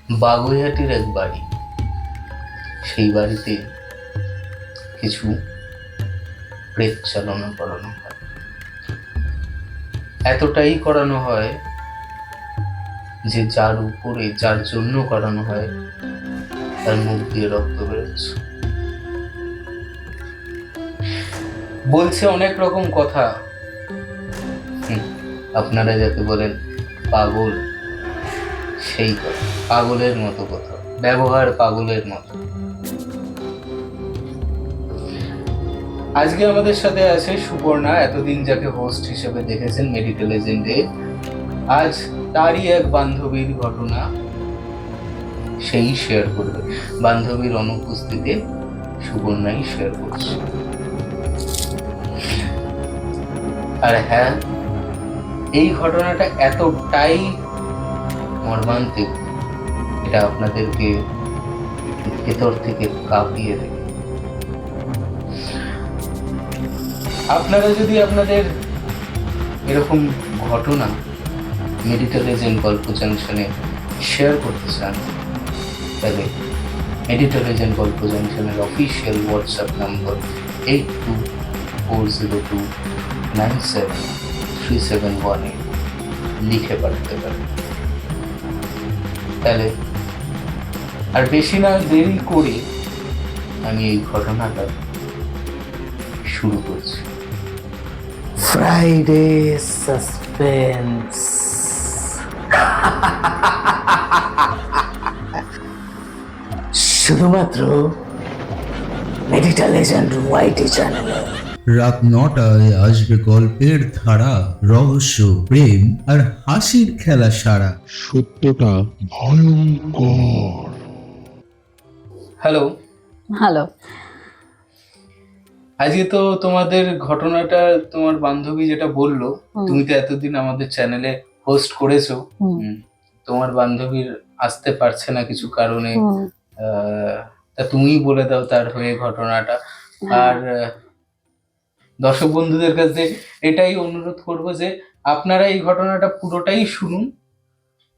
বাগুইহাটির এক বাড়ি, সেই বাড়িতে কিছু প্রেত চালনা করানো হয়। এতটাই করানো হয় যে যার উপরে, যার জন্য করানো হয়, তার মুখ দিয়ে রক্ত বেরোচ্ছে। বলছে অনেক রকম কথা। আপনারা যাকে বলেন পাগল, সেই কথা, পাগলের মতো কথা, ব্যবহার পাগলের মতো। আজকে আমাদের সাথে আছে সুপর্ণা। এতদিন যাকে হোস্ট হিসেবে দেখেছেন মেডিকেল এজেন্টে, আজ তারই এক বান্ধবীর ঘটনা সেই শেয়ার করবে। বান্ধবীর অনুপস্থিতিতে সুপর্ণাই শেয়ার করছে। আর হ্যাঁ, এই ঘটনাটা এতটাই মর্মান্তিক, এটা আপনাদেরকে ভেতর থেকে কাঁপিয়ে দেবে। আপনারা যদি আপনাদের এরকম ঘটনা মেডিকেল এজেন্ট গল্প জাংশনে শেয়ার করতে চান, তাহলে মেডিকেল এজেন্ট গল্প জাংশনের অফিসিয়াল হোয়াটসঅ্যাপ নম্বর 8240297371 লিখে পাঠাতে পারেন। তাহলে আর বেশি না দেরি করে আমি এই ঘটনাটা শুরু করছি। Friday suspense. শুধুমাত্র মেডিকেল এজেন্ট ওয়াইটি চ্যানেলে। রাত 9টায় আসবে গল্পের ধারা, রহস্য, প্রেম আর হাসির খেলা সারা। সত্যটা ভয়ঙ্কর। হ্যালো। হ্যালো। আজকে তো তোমাদের ঘটনাটা তোমার বান্ধবী যেটা বললো, তুমি তো এতদিন আমাদের চ্যানেলে হোস্ট করেছো। তোমার বান্ধবীর আসতে পারছে না কিছু কারণে, তা তুমিই বলে দাও তার হয়ে ঘটনাটা। আর দর্শক বন্ধুদের কাছে এটাই অনুরোধ করবো যে আপনারা এই ঘটনাটা পুরোটাই শুনুন,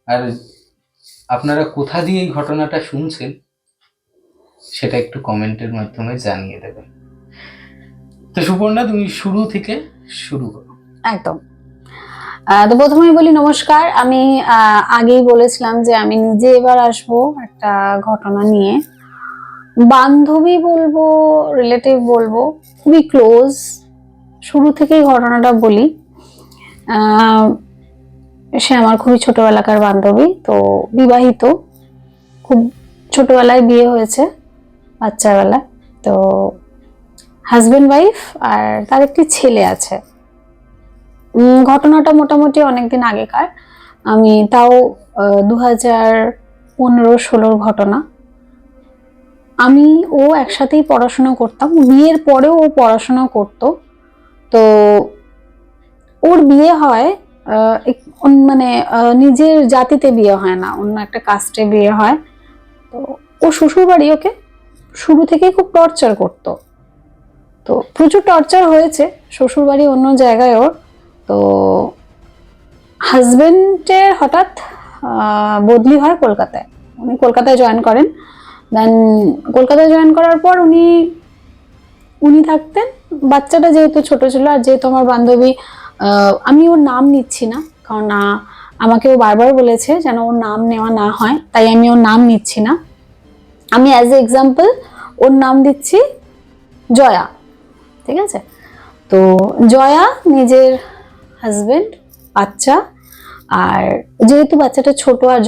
আর আপনারা কোথা দিয়ে এই ঘটনাটা শুনছেন সেটা একটু কমেন্টের মাধ্যমে জানিয়ে দেবেন। তো সুপর্ণা, তুমি শুরু থেকে শুরু করো। একদম। তো প্রথমেই বলি নমস্কার। আমি আগেই বলেছিলাম যে আমি নিজে এবার আসবো একটা ঘটনা নিয়ে। বান্ধবী বলবো, রিলেটিভ বলবো, খুবই ক্লোজ। শুরু থেকেই ঘটনাটা বলি। সে আমার খুবই ছোটবেলাকার বান্ধবী, তো বিবাহিত, খুব ছোটবেলায় বিয়ে হয়েছে, বাচ্চার বেলায়। তো হাজবেন্ড ওয়াইফ, আর তার একটি ছেলে আছে। ঘটনাটা মোটামুটি অনেকদিন আগেকার, আমি তাও 2015-16 ঘটনা। আমি ও একসাথেই পড়াশোনা করতাম, বিয়ের পরেও ও পড়াশোনা করতো। তো ওর বিয়ে হয় মানে নিজের জাতিতে বিয়ে হয় না, অন্য একটা কাস্টে বিয়ে হয়। তো ও শ্বশুর বাড়ি ওকে শুরু থেকেই খুব টর্চার করতো। তো প্রচুর টর্চার হয়েছে শ্বশুর বাড়ি, অন্য জায়গায় ওর। তো হাজবেন্ডের হঠাৎ বদলি হয় কলকাতায়, উনি কলকাতায় জয়েন করেন। দেন কলকাতায় জয়েন করার পর উনি থাকতেন। বাচ্চাটা যেহেতু ছোট ছিল, আর যেহেতু আমার বান্ধবী, আমি ওর নাম নিচ্ছি না, কারণ আমাকেও বারবার বলেছে যেন ওর নাম নেওয়া না হয়, তাই আমি ওর নাম নিচ্ছি না। আমি অ্যাজ এ এক্সাম্পল ওর নাম দিচ্ছি জয়া, ঠিক আছে? তো জয়া, নিজের হাজবেন্ড, বাচ্চা, আর যেহেতু বাচ্চাটা ছোট, আর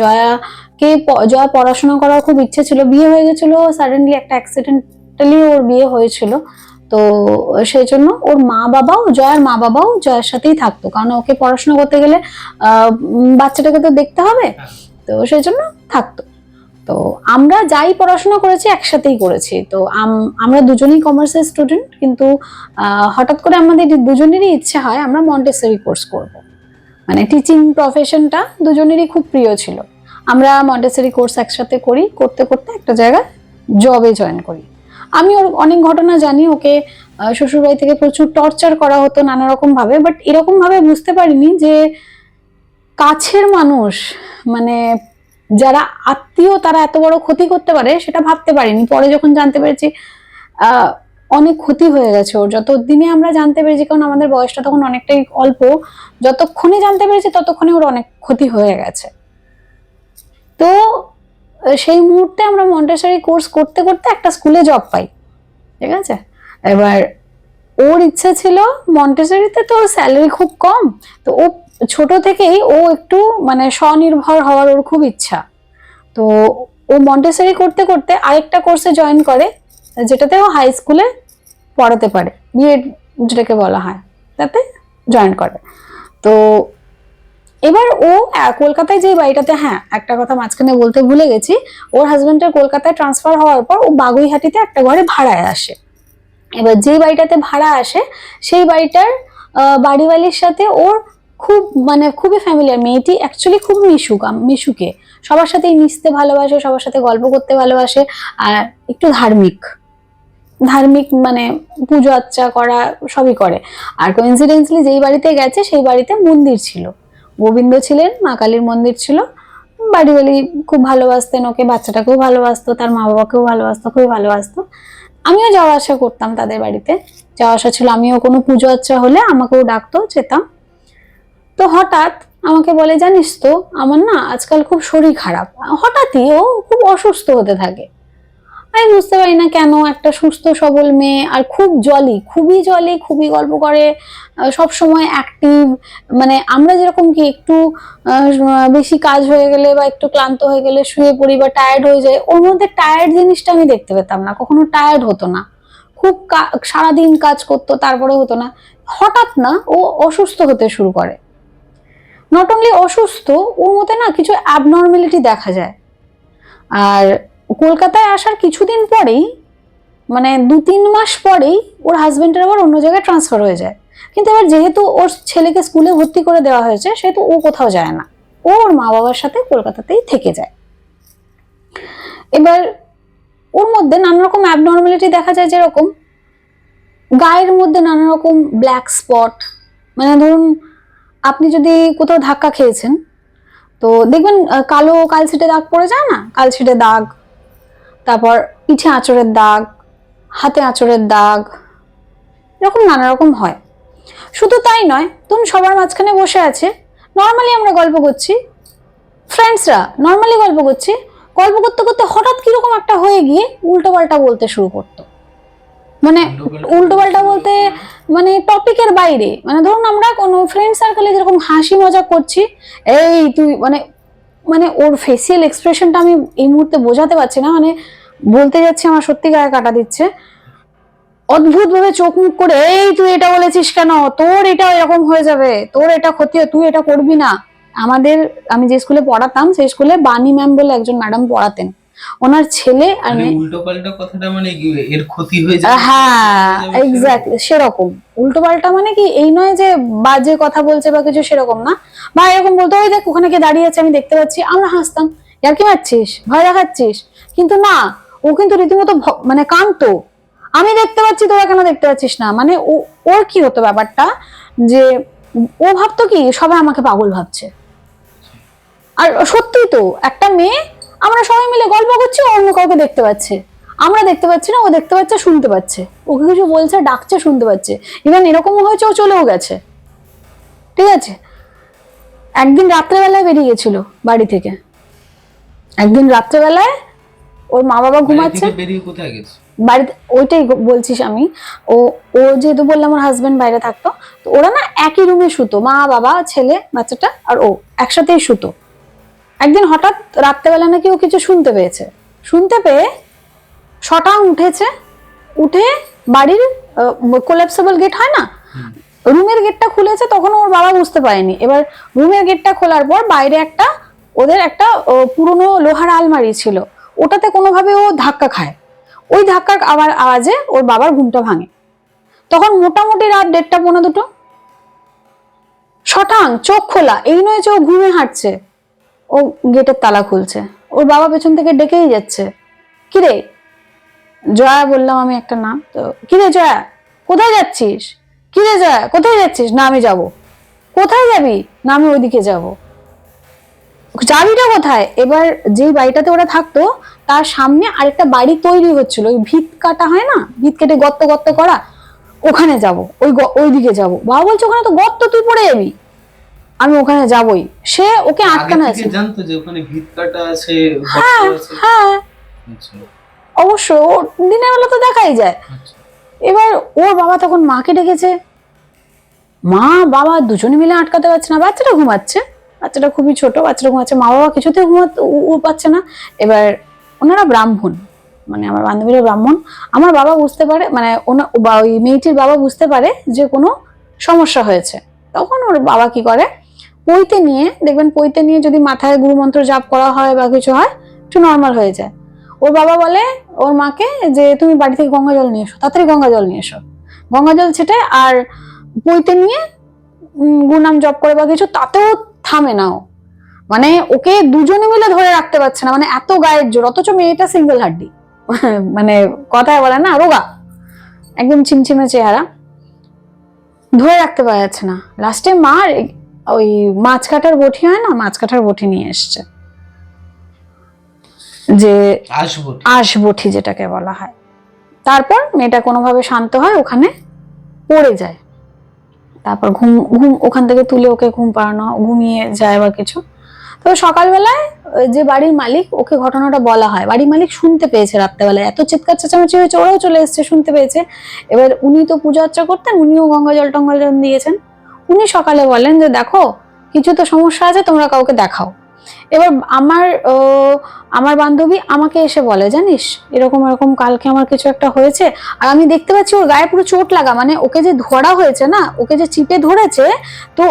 জয়া পড়াশোনা করার খুব ইচ্ছে ছিল, বিয়ে হয়ে গেছিল সাডেনলি, একটা অ্যাক্সিডেন্টালি ওর বিয়ে হয়েছিল। তো সেই জন্য ওর মা বাবাও, জয়ার মা বাবাও জয়ার সাথেই থাকতো, কারণ ওকে পড়াশোনা করতে গেলে বাচ্চাটাকে তো দেখতে হবে, তো সেই জন্য থাকতো। তো আমরা যাই পড়াশোনা করেছি একসাথেই করেছি। তো আমরা দুজনেই কমার্সের স্টুডেন্ট, কিন্তু হঠাৎ করে আমাদের দুজনেরই ইচ্ছে হয় আমরা মন্টেসরি কোর্স করব। মানে টিচিং প্রফেশনটা দুজনেরই খুব প্রিয় ছিল। আমরা মন্টেসরি কোর্স একসাথে করি, করতে করতে একটা জায়গায় জবে জয়েন করি। আমি ওর অনেক ঘটনা জানি, ওকে শ্বশুরবাড়ি থেকে প্রচুর টর্চার করা হতো নানা রকম ভাবে, বাট এরকম ভাবে বুঝতে পারিনি যে কাছের মানুষ, মানে যারা আত্মীয় তারা এত বড় ক্ষতি করতে পারে সেটা ভাবতে পারিনি। পরে যখন জানতে পেরেছি অনেক ক্ষতি হয়ে গেছে ওর, যতদিনে আমরা জানতে পেরেছি, কারণ আমাদের বয়সটা তখন অনেকটাই অল্প, যতক্ষণে জানতে পেরেছি ততক্ষণে ওর অনেক ক্ষতি হয়ে গেছে। তো সেই মুহূর্তে আমরা মন্টেসরি কোর্স করতে করতে একটা স্কুলে জব পাই, ঠিক আছে। এবার ওর ইচ্ছা ছিল মন্টেসরিতে, তো স্যালারি খুব কম, তো ও ছোট থেকেই ও একটু মানে স্বনির্ভর হওয়ার ওর খুব ইচ্ছা। তো ও মন্টেসরি করতে করতে আরেকটা কোর্সে জয়েন করে, যেটাতে ও হাই স্কুলে পড়াতে পারে, বিএড যেটাকে বলা হয়, তাতে জয়েন করে। তো এবার ও কলকাতায় যে বাড়িটাতে, হ্যাঁ একটা কথা মাঝখানে বলতে ভুলে গেছি, ওর হাজবেন্ডের কলকাতায় ট্রান্সফার হওয়ার পর ও বাগুইহাটিতে একটা ঘরে ভাড়ায় আসে। এবার যে বাড়িটাতে ভাড়া আসে সেই বাড়িটার বাড়িওয়ালির সাথে ওর খুব মানে খুবই ফ্যামিলিয়ার। মেয়েটি অ্যাকচুয়ালি খুব মিশুকে, সবার সাথেই মিশতে ভালোবাসে, সবার সাথে গল্প করতে ভালোবাসে, আর একটু ধার্মিক মানে পুজো আর্চা করা সবই করে। আর কোইন্সিডেন্সলি যেই বাড়িতে গেছে সেই বাড়িতে মন্দির ছিল, গোবিন্দ ছিলেন, মা কালীর মন্দির ছিল। বাড়িওয়ালি খুব ভালোবাসতেন ওকে, বাচ্চাটাকেও ভালোবাসতো, তার মা বাবাকেও ভালোবাসতো, খুবই ভালোবাসতো। আমিও যাওয়া আসা করতাম তাদের বাড়িতে, যাওয়া আসা ছিল, আমিও কোনো পুজো আর্চা হলে আমাকেও ডাকতো, যেতাম। তো হঠাৎ আমাকে বলে, জানিস তো আমার না আজকাল খুব শরীর খারাপ। হঠাৎই ও খুব অসুস্থ হতে থাকে। আমি বুঝতে পারি না কেন, একটা সুস্থ সবল মেয়ে, আর খুবই জলি, খুবই গল্প করে, সব সময় অ্যাক্টিভ। মানে আমরা যেরকম কি একটু বেশি কাজ হয়ে গেলে বা একটু ক্লান্ত হয়ে গেলে শুয়ে পড়ি বা টায়ার্ড হয়ে যায়, ওর মধ্যে টায়ার্ড জিনিসটা আমি দেখতে পেতাম না, কখনো টায়ার্ড হতো না, খুব সারাদিন কাজ করতো, তারপরে হতো না। হঠাৎ না ও অসুস্থ হতে শুরু করে। নট অনলি অসুস্থ, ওর মধ্যে না কিছু অ্যাবনর্মালিটি দেখা যায়। আর কলকাতায় আসার কিছুদিন পরেই, মানে 2-3 মাস পরেই ওর হাজবেন্ডের আবার অন্য জায়গায় ট্রান্সফার হয়ে যায়। কিন্তু এবার যেহেতু ওর ছেলেকে স্কুলে ভর্তি করে দেওয়া হয়েছে, সেহেতু ও কোথাও যায় না, ও ওর মা বাবার সাথে কলকাতাতেই থেকে যায়। এবার ওর মধ্যে নানা রকম অ্যাবনর্মালিটি দেখা যায়, যেরকম গায়ের মধ্যে নানা রকম ব্ল্যাক স্পট, মানে ধরুন আপনি যদি কোথাও ধাক্কা খেয়েছেন তো দেখবেন কালো কালশিটে দাগ পড়ে যায় না, কালশিটে দাগ, তারপর পিঠে আঁচড়ের দাগ, হাতে আঁচড়ের দাগ, এরকম নানা রকম হয়। শুধু তাই নয়, তুমি সবার মাঝখানে বসে আছে, নর্মালি আমরা গল্প করছি, ফ্রেন্ডসরা নর্মালি গল্প করছি, গল্প করতে করতে হঠাৎ কিরকম একটা হয়ে গিয়ে উল্টোপাল্টা বলতে শুরু করতো। মানে উল্টোপাল্টা বলতে মানে টপিকের বাইরে, মানে ধরুন আমরা কোনো ফ্রেন্ড সার্কেলে যেরকম হাসি মজা করছি, এই তুই মানে মানে ওর ফেসিয়াল এক্সপ্রেশনটা আমি এই মুহূর্তে বোঝাতে পারছি না, মানে বলতে যাচ্ছি আমার সত্যি গায়ে কাটা দিচ্ছে। অদ্ভুত ভাবে চোখ মুখ করে, এই তুই এটা বলেছিস কেন, তোর এটা এরকম হয়ে যাবে, তোর এটা ক্ষতি হয়, তুই এটা করবি না। আমি যে স্কুলে পড়াতাম সেই স্কুলে বানি ম্যাম বলে একজন ম্যাডাম পড়াতেন, ওনার ছেলে আর উল্টো পাল্টা কথাটা মানে কি এর ক্ষতি হয়ে যায়? হ্যাঁ এক্স্যাক্টলি সেরকম। উল্টো পাল্টা মানে কি এই নয় যে বাজে কথা বলছে বা কিছু, সেরকম না। বা এরকম বলতো, ওই দেখ ওখানে কে দাঁড়িয়ে আছে আমি দেখতে পাচ্ছি, আমরা হাসতাম, ইয়ার কি মারছিস, ভয় দেখাচ্ছিস, কিন্তু না, ও কিন্তু রীতিমতো মানে কাঁদতো, আমি দেখতে পাচ্ছি তোরা কেন দেখতে পাচ্ছিস না। মানে ওর কি হতো ব্যাপারটা, যে ও ভাবতো কি সবাই আমাকে পাগল ভাবছে। আর সত্যিই তো, একটা মেয়ে, আমরা সবাই মিলে গল্প করছি, অন্য কাউকে দেখতে পাচ্ছে, আমরা দেখতে পাচ্ছি না, ও দেখতে পাচ্ছে, শুনতে পাচ্ছে, ওকে কিছু বলছে, ডাকছে, শুনতে পাচ্ছে। ইভেন এরকমও হয়েছে ও চলেও গেছে, ঠিক আছে। একদিন রাত্রেবেলায় বেরিয়ে গেছিল বাড়ি থেকে, একদিন রাত্রেবেলায় ওর মা বাবা ঘুমাচ্ছে, বেরিয়ে কোথায় গেছে বাড়িতে, ওইটাই বলছিস আমি। ও যেহেতু বললাম ওর হাজবেন্ড বাইরে থাকতো, তো ওরা না একই রুমে শুতো, মা বাবা ছেলে বাচ্চাটা আর ও একসাথেই শুতো। একদিন হঠাৎ রাত্রেবেলা নাকি ও কিছু শুনতে পেয়েছে, শুনতে পেয়ে শটাং উঠেছে, উঠে বাড়ির কোলাপসেবল গেট হয় না, রুমের গেটটা খুলেছে, তখন ওর বাবা বুঝতে পারেনি। এবার রুমের গেটটা খোলার পর বাইরে ওদের একটা পুরনো লোহার আলমারি ছিল, ওটাতে কোনোভাবে ও ধাক্কা খায়, ওই ধাক্কার আওয়াজে ওর বাবার ঘুমটা ভাঙে। তখন মোটামুটি রাত 1:30-1:45, শটাং চোখ খোলা, এই নয় যে ও ঘুমে হাঁটছে, ও গেটের তালা খুলছে, ওর বাবা পেছন থেকে ডেকেই যাচ্ছে, কিরে জয়া, বললাম আমি একটা নাম, তো কিরে জয়া কোথায় যাচ্ছিস, কিরে জয়া কোথায় যাচ্ছিস, না আমি যাবো। কোথায় যাবি, না আমি ওইদিকে যাব। চাবিটা কোথায়? এবার যেই বাড়িটাতে ওরা থাকতো তার সামনে আরেকটা বাড়ি তৈরি হচ্ছিল, ওই ভিত কাটা হয় না, ভিত কেটে গর্ত গর্ত করা, ওখানে যাব, ওই দিকে যাব। বাবা বলছে ওখানে তো গর্ত, তুই পড়ে যাবি, আমি ওখানে যাবই। সে ওকে আটকানো আছে। জানতো যে ওখানে ভিত কাটা আছে, হ্যাঁ হ্যাঁ আচ্ছা অবশ্যই, ও দিনের বেলা তো দেখাই যায়। আচ্ছা। এবার ওর বাবা তখন মাকে ডেকেছে, মা বাবা দুজনে মিলে আটকাতে পারছে না, বাচ্চাটা ঘুমাচ্ছে, বাচ্চাটা খুবই ছোট, বাচ্চাটা ঘুমাচ্ছে, মা বাবা কিছুতেই পাচ্ছে না। এবার ওনারা ব্রাহ্মণ, মানে আমার বান্ধবীরা ব্রাহ্মণ। আমার বাবা বুঝতে পারে, মানে ওই মেয়েটির বাবা বুঝতে পারে যে কোনো সমস্যা হয়েছে। তখন ওর বাবা কি করে, পইতে নিয়ে, দেখবেন পইতে নিয়ে যদি মাথায় গুরুমন্ত্র জাপ করা হয় বা কিছু হয়, একটু নর্মাল হয়ে যায়। ওর বাবা বলে ওর মাকে যে তুমি বাড়ি থেকে গঙ্গা জল নিয়ে এসো, তাড়াতাড়ি গঙ্গা জল নিয়ে এসো, গঙ্গা জল ছেটে আর পইতে নিয়ে গুনাম জপ করে বা কিছু, তাতেও থামে না ও। মানে ওকে দুজনে মিলে ধরে রাখতে পারছে না, মানে এত গায়ের জোর, অথচ মেয়েটা সিঙ্গেল হাড্ডি, মানে কথায় বলে না রোগা, একদম চিমচিমে চেহারা, ধরে রাখতে পারা যাচ্ছে না। লাস্টে মা ওই মাছ কাটার বটি হয় না, মাছ কাটার বটি নিয়ে এসছে, যে আঁশবটি যেটাকে বলা হয়। তারপর মেয়েটা কোনোভাবে শান্ত হয়, ওখানে পড়ে যায়। তারপর ঘুম ওখান থেকে তুলে ওকে ঘুম পাড়ানো, ঘুমিয়ে যায় বা কিছু। তো সকালবেলায় যে বাড়ির মালিক, ওকে ঘটনাটা বলা হয়, বাড়ির মালিক শুনতে পেয়েছে রাত্রেবেলায়, এত চিৎকার চেঁচামেচি হয়েছে, ওরাও চলে এসছে, শুনতে পেয়েছে। এবার উনি তো পূজা অর্চা করতেন, উনিও গঙ্গা জল টঙ্গা জল দিয়েছেন। উনি সকালে বলেন যে দেখো কিছু তো সমস্যা আছে, তোমরা কাউকে দেখাও। এবার আমার বান্ধবী আমাকে এসে বলে, জানিস এরকম এরকম কালকে আমার কিছু একটা হয়েছে, আর আমি দেখতে পাচ্ছি ওর গায়ে পুরো চোট লাগা, মানে ওকে যে ধরা হয়েছে না, ওকে যে চিপে ধরেছে, তো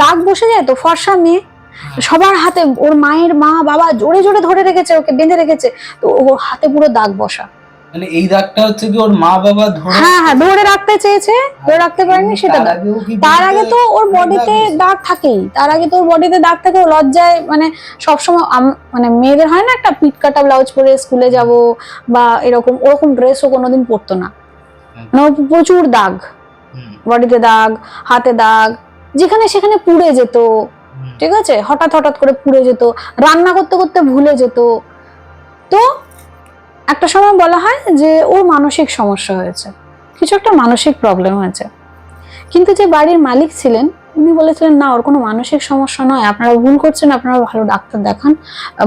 দাগ বসে যায় তো, ফর্সা মেয়ে, সবার হাতে, ওর মায়ের মা বাবা জোরে জোরে ধরে রেখেছে, ওকে বেঁধে রেখেছে, তো ওর হাতে পুরো দাগ বসা। মানে এই দাগটা হচ্ছে কি ওর মা বাবা ধরে, হ্যাঁ হ্যাঁ ধরে রাখতে চেয়েছে, ধরে রাখতে পারেনি, সেটা তার আগে তো ওর বডিতে দাগ থাকেই, তার আগে তো ওর বডিতে দাগ থাকে। ও লজ্জায়, মানে সবসময় মানে মেয়েদের হয় না একটা পিট কাটা ব্লাউজ পরে স্কুলে যাব বা এরকম, ওরকম ড্রেসও কোনোদিন পরতো না, প্রচুর দাগ, বডিতে দাগ, হাতে দাগ, যেখানে সেখানে পুড়ে যেত, ঠিক আছে, হঠাৎ হঠাৎ করে পুড়ে যেত, রান্না করতে করতে ভুলে যেত। তো একটা সময় বলা হয় যে ওর মানসিক সমস্যা হয়েছে, কিছু একটা মানসিক প্রবলেম হয়েছে। কিন্তু যে বাড়ির মালিক ছিলেন, উনি বলেছিলেন না, ওর কোনো মানসিক সমস্যা নয়, আপনারা ভুল করছেন, আপনারা ভালো ডাক্তার দেখান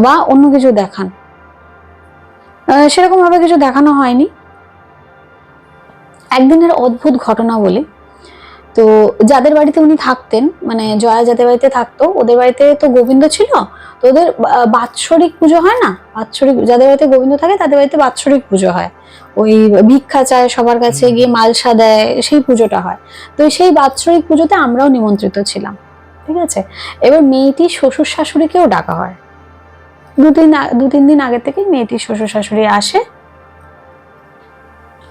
বা অন্য কিছু দেখান। সেরকম ভাবে কিছু দেখানো হয়নি। একদিনের অদ্ভুত ঘটনা বলি, তো যাদের বাড়িতে উনি থাকতেন, মানে জয়া যাদের বাড়িতে থাকতো, ওদের বাড়িতে তো গোবিন্দ ছিল, তো ওদের বাৎসরিক পুজো হয় না, বাৎসরিক, যাদের বাড়িতে গোবিন্দ থাকে তাদের বাড়িতে বাৎসরিক পুজো হয়, ওই ভিক্ষা চায় সবার কাছে গিয়ে মালসা দেয়, সেই পুজোটা হয়। তো সেই বাৎসরিক পুজোতে আমরাও নিমন্ত্রিত ছিলাম, ঠিক আছে। এবার মেয়েটির শ্বশুর শাশুড়িকেও ডাকা হয়, দু তিন দিন আগে থেকে মেয়েটির শ্বশুর শাশুড়ি আসে,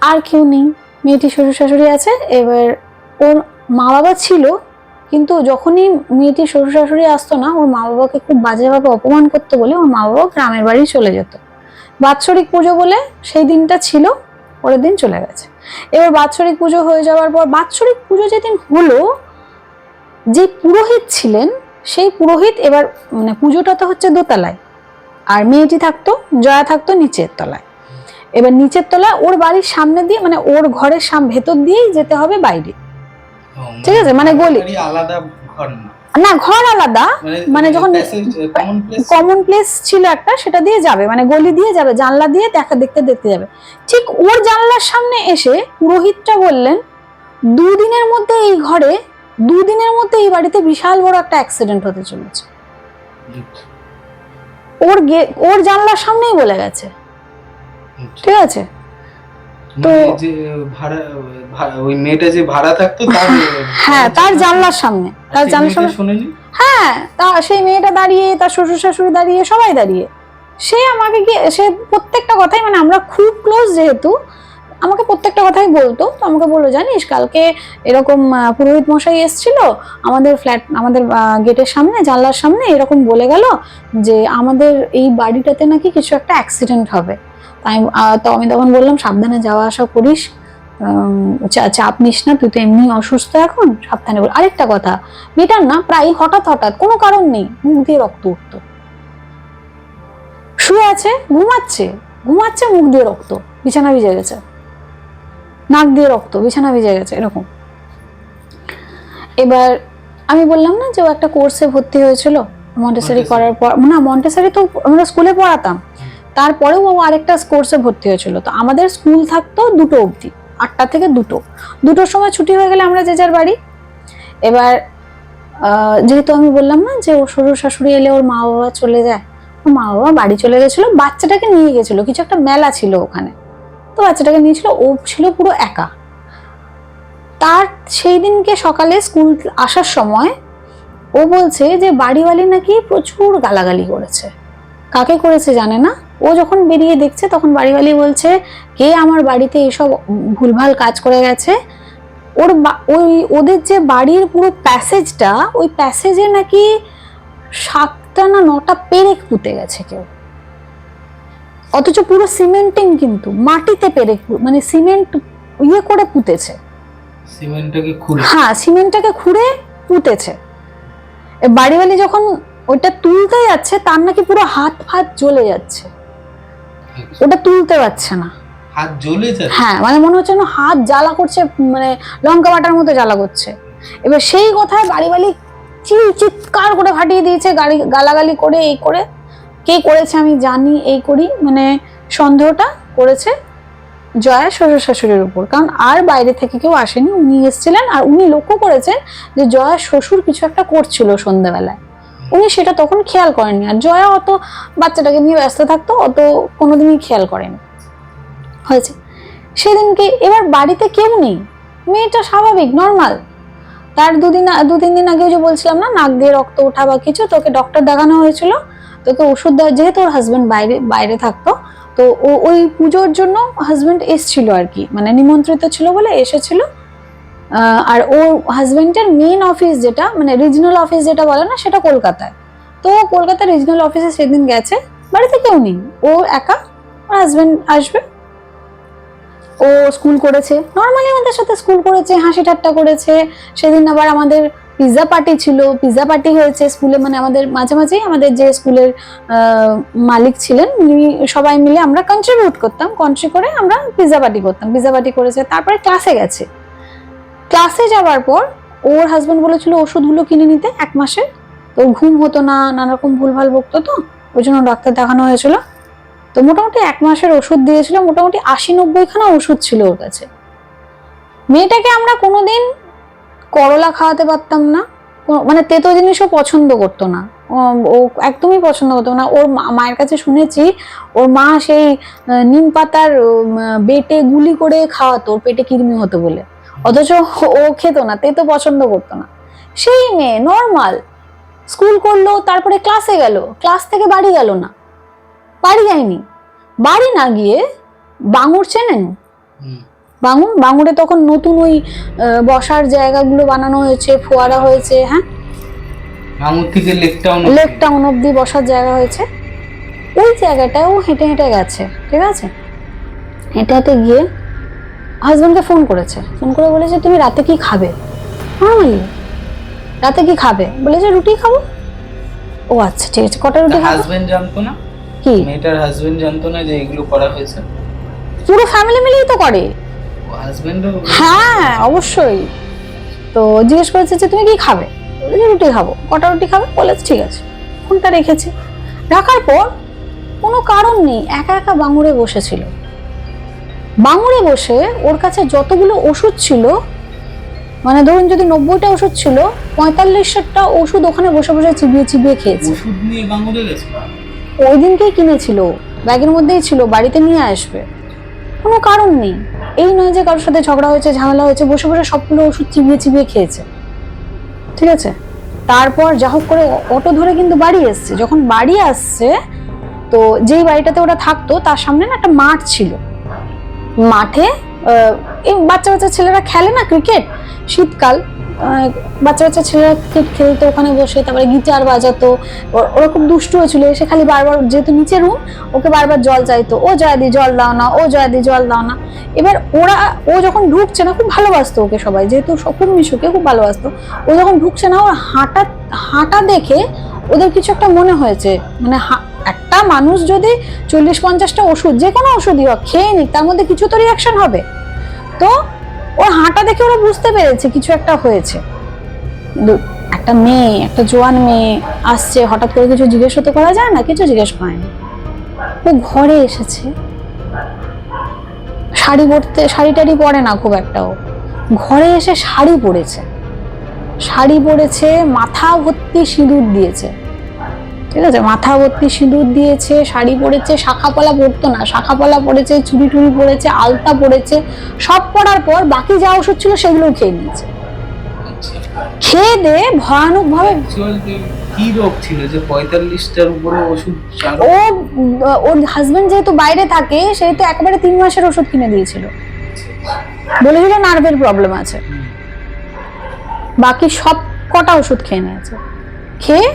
আর কেউ নেই, মেয়েটির শ্বশুর শাশুড়ি আছে। এবার ওর মা বাবা ছিল, কিন্তু যখনই মেয়েটির শ্বশুর শাশুড়ি আসতো না, ওর মা বাবাকে খুব বাজেভাবে অপমান করতো বলে ওর মা বাবা গ্রামের বাড়ি চলে যেত। বাৎসরিক পুজো বলে সেই দিনটা ছিল, পরের দিন চলে গেছে। এবার বাৎসরিক পুজো হয়ে যাওয়ার পর, বাৎসরিক পুজো যেদিন হলো, যে পুরোহিত ছিলেন সেই পুরোহিত, এবার মানে পুজোটা তো হচ্ছে দোতলায়, আর মেয়েটি থাকতো, জয়া থাকতো নিচের তলায়। এবার নিচের তলায় ওর বাড়ির সামনে দিয়ে, মানে ওর ঘরের ভেতর দিয়েই যেতে হবে বাইরে, ঠিক আছে, মানে গলি আলাদা ঘর না, ঘর আলাদা, মানে যখন কমন প্লেস ছিল একটা, সেটা দিয়ে যাবে, মানে গলি দিয়ে যাবে, জানলা দিয়ে দেখতে যাবে। ঠিক ওর জানলার সামনে এসে পুরোহিতটা বললেন, দুদিনের মধ্যে এই বাড়িতে বিশাল বড় একটা অ্যাক্সিডেন্ট হতে চলেছে। ওর জানলার সামনেই বলে গেছে, ঠিক আছে। তো ওই মেয়েটা যে ভাড়া থাকতো তার, হ্যাঁ তার জানলার সামনে, শুনেনি, হ্যাঁ সেই মেয়েটা দাঁড়িয়ে, তার শ্বশুর শাশুড়ি দাঁড়িয়ে, সবাই দাঁড়িয়ে, সে আমাকে গিয়ে, সে প্রত্যেকটা কথাই, মানে আমরা খুব ক্লোজ যেহেতু, আমাকে প্রত্যেকটা কথাই বলতো। তো আমাকে বললো, জানিস কালকে এরকম পুরোহিত মশাই এসেছিল আমাদের ফ্ল্যাট, আমাদের গেটের সামনে, জানলার সামনে, এরকম বলে গেল যে আমাদের এই বাড়িটাতে নাকি কিছু একটা অ্যাক্সিডেন্ট হবে। তাই তো আমি তখন বললাম, সাবধানে যাওয়া আসা করিস, চাপ নিস না, তুই তো এমনি অসুস্থ এখন, সাবধানে বল। আরেকটা কথা, মেয়েটার না প্রায় হঠাৎ হঠাৎ, কোনো কারণ নেই, মুখ দিয়ে রক্ত উঠতো, শুয়ে আছে, ঘুমাচ্ছে ঘুমাচ্ছে, মুখ দিয়ে রক্ত, বিছানা ভিজে গেছে, নাক দিয়ে রক্ত, বিছানা ভিজে গেছে, এরকম। এবার আমি বললাম না যে ও একটা কোর্সে ভর্তি হয়েছিল মন্টেসরি করার পর, না মন্টেসরি তো আমরা স্কুলে পড়াতাম, তারপরেও ও আরেকটা কোর্সে ভর্তি হয়েছিল। তো আমাদের স্কুল থাকতো 2টো অবধি, 8টা থেকে 2টোর সময় ছুটি হয়ে গেলে আমরা যে যার বাড়ি। এবার যেহেতু আমি বললাম না যে ওর শ্বশুর শাশুড়ি এলে ওর মা বাবা চলে যায়, ওর মা বাবা বাড়ি চলে গেছিল, বাচ্চাটাকে নিয়ে গেছিল, কিছু একটা মেলা ছিল ওখানে, তো বাচ্চাটাকে নিয়েছিল, ও ছিল পুরো একা। তার সেই দিনকে সকালে স্কুল আসার সময় ও বলছে যে বাড়িওয়ালি নাকি প্রচুর গালাগালি করেছে, কাকে করেছে জানে না। ও যখন বেরিয়ে দেখছে তখন বাড়িওয়ালি বলছে কে আমার বাড়িতে এসব ভুলভাল কাজ করে গেছে। ওদের যে বাড়ির পুরো প্যাসেজটা, ওই প্যাসেজে নাকি 7টা না 9টা পেরেক পুঁতে গেছে কেউ, অথচ পুরো সিমেন্টিং, কিন্তু মাটিতে পেরেক, মানে সিমেন্ট ইয়ে করে পুঁতেছে, সিমেন্টটাকে খুঁড়ে, হ্যাঁ সিমেন্টটাকে খুঁড়ে পুঁতেছে। বাড়িওয়ালি যখন ওইটা তুলতে যাচ্ছে তার নাকি পুরো হাত ফাত জ্বলে যাচ্ছে, ওটা তুলতে পারছে না, হাত জ্বলে যাচ্ছে, হ্যাঁ মানে মনে হচ্ছে না হাত জ্বালা করছে, মানে লঙ্কা বাটার মতো জ্বালা করছে। এবার সেই কথায় বাড়িওয়ালি চিৎকার করে ফাটিয়ে দিয়েছে, গালাগালি করে, এই করে কে করেছে আমি জানি, এই করি, মানে সন্দেহটা করেছে জয়া শ্বশুর শাশুড়ির উপর, কারণ আর বাইরে থেকে কেউ আসেনি, উনি এসেছিলেন। আর উনি লক্ষ্য করেছেন যে জয়া শ্বশুর কিছু একটা করছিল সন্ধ্যাবেলায়, উনি সেটা তখন খেয়াল করেননি, আর জয়া অত বাচ্চাটাকে নিয়ে ব্যস্ত থাকতো, অত কোনোদিনই খেয়াল করেনি। হয়েছে সেদিনকে, এবার বাড়িতে কেউ নেই, মেয়েটা স্বাভাবিক নর্মাল, তার 2-3 দিন আগেও যে বলছিলাম না নাক দিয়ে রক্ত ওঠা বা কিছু, তোকে ডক্টর দেখানো হয়েছিল, তোকে ওষুধ দেওয়া, যেহেতু ওর হাজবেন্ড বাইরে থাকতো, তো ওই পুজোর জন্য হাজবেন্ড এসেছিল আর কি, মানে নিমন্ত্রিত ছিল বলে এসেছিল। আর ওর হাজবেন্ডের মেন অফিস যেটা, মানে রিজনাল অফিস যেটা বলে না, সেটা কলকাতায়, তো কলকাতা রিজনাল অফিসে সেদিন গেছে, বাড়িতে কেউ নেই, ও একা, ওর হাজবেন্ড আসবে। ও স্কুল করেছে নর্মালি, আমাদের সাথে স্কুল করেছে, হাসি ঠাট্টা করেছে। সেদিন আবার আমাদের পিৎজা পার্টি ছিল, পিৎজা পার্টি হয়েছে স্কুলে, মানে আমাদের মাঝে মাঝেই আমাদের যে স্কুলের মালিক ছিলেন উনি সবাই মিলে আমরা কন্ট্রিবিউট করতাম, করে আমরা পিৎজা পার্টি করতাম, পিৎজা পার্টি করেছে। তারপরে ক্লাসে গেছে, ক্লাসে যাওয়ার পর ওর হাজবেন্ড বলেছিল ওষুধগুলো কিনে নিতে 1 মাসে, তো ঘুম হতো না, নানা রকম ভুলভাল বকতো, তো ওই জন্য ডাক্তার দেখানো হয়েছিল। তো মোটামুটি 1 মাসের ওষুধ দিয়েছিল, মোটামুটি 80-90 খানা ওষুধ ছিল ওর কাছে। মেয়েটাকে আমরা কোনোদিন করলা খাওয়াতে পারতাম না, মানে তেতো জিনিসও পছন্দ করতো না, ও একদমই পছন্দ করতো না। ওর মায়ের কাছে শুনেছি ওর মা সেই নিম পাতার বেটে গুলি করে খাওয়াতো, ওর পেটে কৃমি হতো বলে, অথচ ও খেত না, তেতো পছন্দ করতো না। সেই মেয়ে নর্মাল স্কুল করলো, তারপরে ক্লাসে গেল, ক্লাস থেকে বাড়ি গেল না, বাড়ি যায়নি, বাড়ি না গিয়ে বাঙুর চেনেন, বাঙুরে তখন নতুন ওই বসার জায়গাগুলো বানানো হয়েছে, ফোয়ারা হয়েছে, হ্যাঁ বাঙুর থেকে লেক টাউন অব্দি বসার জায়গা হয়েছে, ওই জায়গাটায় ও হেঁটে হেঁটে গেছে, ঠিক আছে, হেঁটে হেঁটে গিয়ে হাজবেন্ডকে ফোন করেছে, ফোন করে বলেছে তুমি রাতে কি খাবে, নর্মালি রাতে কি খাবে, বলেছে রুটি খাবো। ও আচ্ছা ঠিক আছে, কটা রুটি খাবো। হাজবেন্ড জানতো না, কি মেয়েটার হাজবেন্ড জানতো না যে এগুলো করা হয়েছে? পুরো ফ্যামিলি মিলেই তো করে, হাজবেন্ডও, হ্যাঁ অবশ্যই। তো জিজ্ঞেস করেছে যে তুমি কি খাবে, বলেছে রুটি খাবো, কটা রুটি খাবে, বলেছে ঠিক আছে। ফোনটা রেখেছে, রাখার পর কোনো কারণ নেই একা একা বাঙুরে বসেছিল, বাঙুরে বসে ওর কাছে যতগুলো ওষুধ ছিল, মানে ধরুন যদি 90টা ওষুধ ছিল, 45টা ওষুধ ওখানে বসে বসে চিবিয়ে চিবিয়ে খেয়েছে। ওষুধ নিয়ে বাঙুরে গেছে, ওই দিনকেই কিনেছিল, ব্যাগের মধ্যেই ছিল, বাড়িতে নিয়ে আসবে, কোনো কারণ নেই। এই নয় যে কারোর সাথে ঝগড়া হয়েছে, ঝামেলা হয়েছে, বসে বসে সবগুলো ওষুধ চিবিয়ে চিবিয়ে খেয়েছে, ঠিক আছে। তারপর যা হোক করে অটো ধরে কিন্তু বাড়ি এসছে। যখন বাড়ি আসছে, তো যেই বাড়িটাতে ওরা থাকতো তার সামনে না একটা মাঠ ছিল, মাঠে এই বাচ্চা বাচ্চা ছেলেরা খেলে না ক্রিকেট, শীতকাল বাচ্চা বাচ্চা ছেলেরা ক্রিকেট খেলতো ওখানে বসে, তারপরে গিটার বাজাতো, ওরা খুব দুষ্টু হয়েছিল, এসে খালি বারবার, যেহেতু নিচে রুম, ওকে বারবার জল চাইতো, ও জয়াদি জল দাও না, ও জয়াদি জল দাও না। এবার ও যখন ঢুকছে না, খুব ভালোবাসতো ওকে সবাই, যেহেতু খুব মিশুকে খুব ভালোবাসতো, ও যখন ঢুকছে না, ওর হাঁটা দেখে ওদের কিছু একটা মনে হয়েছে, মানে একটা মানুষ যদি 40-50টা ওষুধ, যে কোনো ওষুধই হোক, খেয়ে নিক, তার মধ্যে কিছু তো রিয়াকশন হবে। তো ওর হাঁটা দেখে ওরা বুঝতে পেরেছে কিছু একটা হয়েছে। একটা মেয়ে, একটা জোয়ান মেয়ে আসছে, হঠাৎ করে কিছু জিজ্ঞেস তো করা যায় না, কিছু জিজ্ঞেস করেনি। ও ঘরে এসেছে, শাড়ি টাড়ি পরে না খুব একটা, ও ঘরে এসে শাড়ি পরেছে, মাথা ভর্তি সিঁদুর দিয়েছে, ঠিক আছে, মাথা ভর্তি সিঁদুর দিয়েছে, শাড়ি পরেছে, শাখা পলা পরতো না, শাখা পলা পরেছে, চুড়ি টুড়ি পরেছে, আলতা পরেছে, সব পরার পর বাকি যা ওষুধ ছিল সেগুলোও খেয়ে নিয়েছে। খেয়ে দে ভয়ানক ভাবে। কি রোগ ছিল যে 45টার উপরে ওষুধ? ওর হাজবেন্ড যেহেতু বাইরে থাকে, সেহেতু একেবারে 3 মাসের ওষুধ কিনে দিয়েছিল, বলেছিল নার্ভের প্রবলেম আছে। বাকি সব কটা ওষুধ খেয়ে নিয়েছে, খেয়ে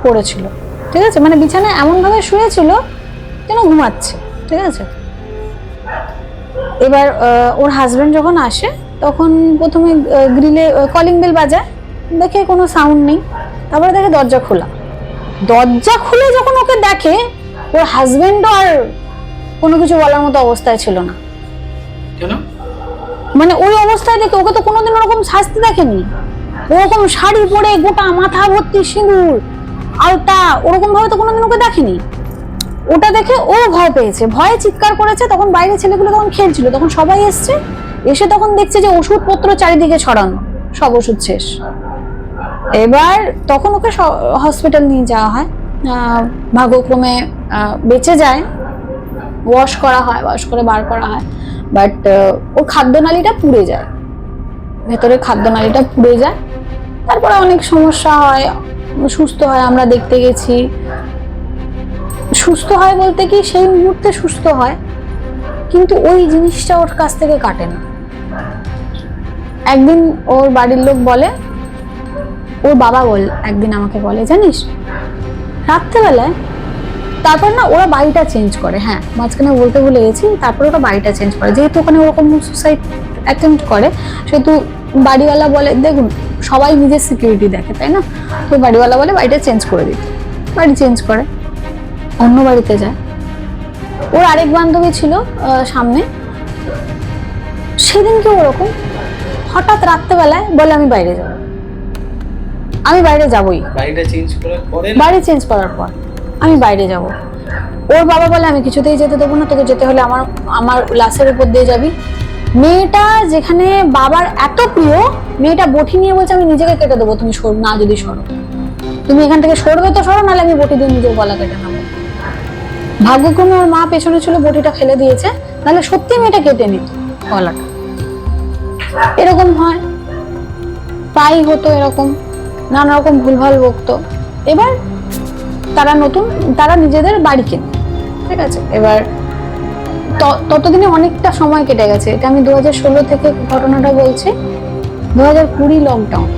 পড়েছিল, ঠিক আছে, মানে বিছানায় এমন ভাবে শুয়েছিল যেন ঘুমাচ্ছে, ঠিক আছে। এবার ওর হাজবেন্ড যখন আসে তখন প্রথমে গ্রিলে কলিং বেল বাজায়, দেখে কোনো সাউন্ড নেই, তারপরে দেখে দরজা খুলে যখন ওকে দেখে, ওর হাজবেন্ড আর কোনো কিছু বলার মতো অবস্থায় ছিল না। কেন? মানে ওই অবস্থায় দেখে ওকে তো কোনোদিন ওরকম শাস্তি দেখেনি, ওরকম শাড়ি পরে গোটা মাথা ভর্তি সিঁদুর আলতা, ওরকম ভাবে তো কোনোদিন ওকে দেখেনি। ওটা দেখে ও ভয় পেয়েছে, ভয়ে চিৎকার করেছে। তখন বাইরে ছেলেগুলো তখন খেলছিল, তখন সবাই এসে তখন দেখছে যে ওষুধপত্র চারিদিকে ছড়ানো, সব ওষুধ শেষ। এবার তখন ওকে হসপিটাল নিয়ে যাওয়া হয়, ভাগ্যক্রমে বেঁচে যায়, ওয়াশ করে বার করা হয়। বাট ওর খাদ্যনালীটা পুড়ে যায়, ভেতরে খাদ্যনালীটা পুড়ে যায়। তারপরে অনেক সমস্যা হয়, সুস্থ হয়, আমরা দেখতে গেছি। সুস্থ হয় বলতে কি, সেই মুহূর্তে সুস্থ হয়, কিন্তু ওই জিনিসটা ওর কাছ থেকে কাটে না। একদিন ওর বাড়ির লোক বলে, ওর বাবা একদিন আমাকে বলে, জানিস রাত্রেবেলায়, তারপর না ওরা বাড়িটা চেঞ্জ করে, হ্যাঁ মাঝখানে বলতে ভুলে গেছি, তারপর ওরা বাড়িটা চেঞ্জ করে, যেহেতু ওখানে ওরকম সুসাইড অ্যাটেম্প্ট করে, সেহেতু বাড়িওয়ালা বলে, দেখুন সবাই নিজের সিকিউরিটি দেখে, তাই না, তো বাড়িওয়ালা বলে বাড়িটা চেঞ্জ করে দিতে। বাড়ি চেঞ্জ করে, অন্য বাড়িতে যায়। ওর আরেক বান্ধবী ছিল সামনে, সেদিনকে ওরকম হঠাৎ রাত্রেবেলায় বলে, আমি বাইরে যাবো, আমি বাইরে যাবোই। বাড়ি চেঞ্জ করার পর আমি বাইরে যাব। ওর বাবা বলে, আমি কিছুতেই যেতে দেবো না, তোকে যেতে হলে আমার লাশের উপর দিয়ে যাবি। মেয়েটা যেখানে বাবার এত প্রিয়, মেয়েটা বটি নিয়ে বলছে, আমি নিজেকে কেটে দেবো তুমি না যদি সরো, তুমি এখান থেকে সরবে তো সরো, নাহলে আমি বটি দিয়ে নিজের গলা কেটে নেবো। ভাগ্যক্রমে ওর মা পেছনে ছিল, বটিটা ফেলে দিয়েছে, নাহলে সত্যি মেয়েটা কেটে নিত গলাটা। এরকম হয়, প্রায়ই হতো এরকম, নানা রকম ভুলভাল বকতো। এবার তারা নিজেদের বাড়ি কেনে, ঠিক আছে। এবার ততদিনে অনেকটা সময় কেটে গেছে, এটা আমি 2016 থেকে ঘটনাটা বলছি, 2020 লকডাউন,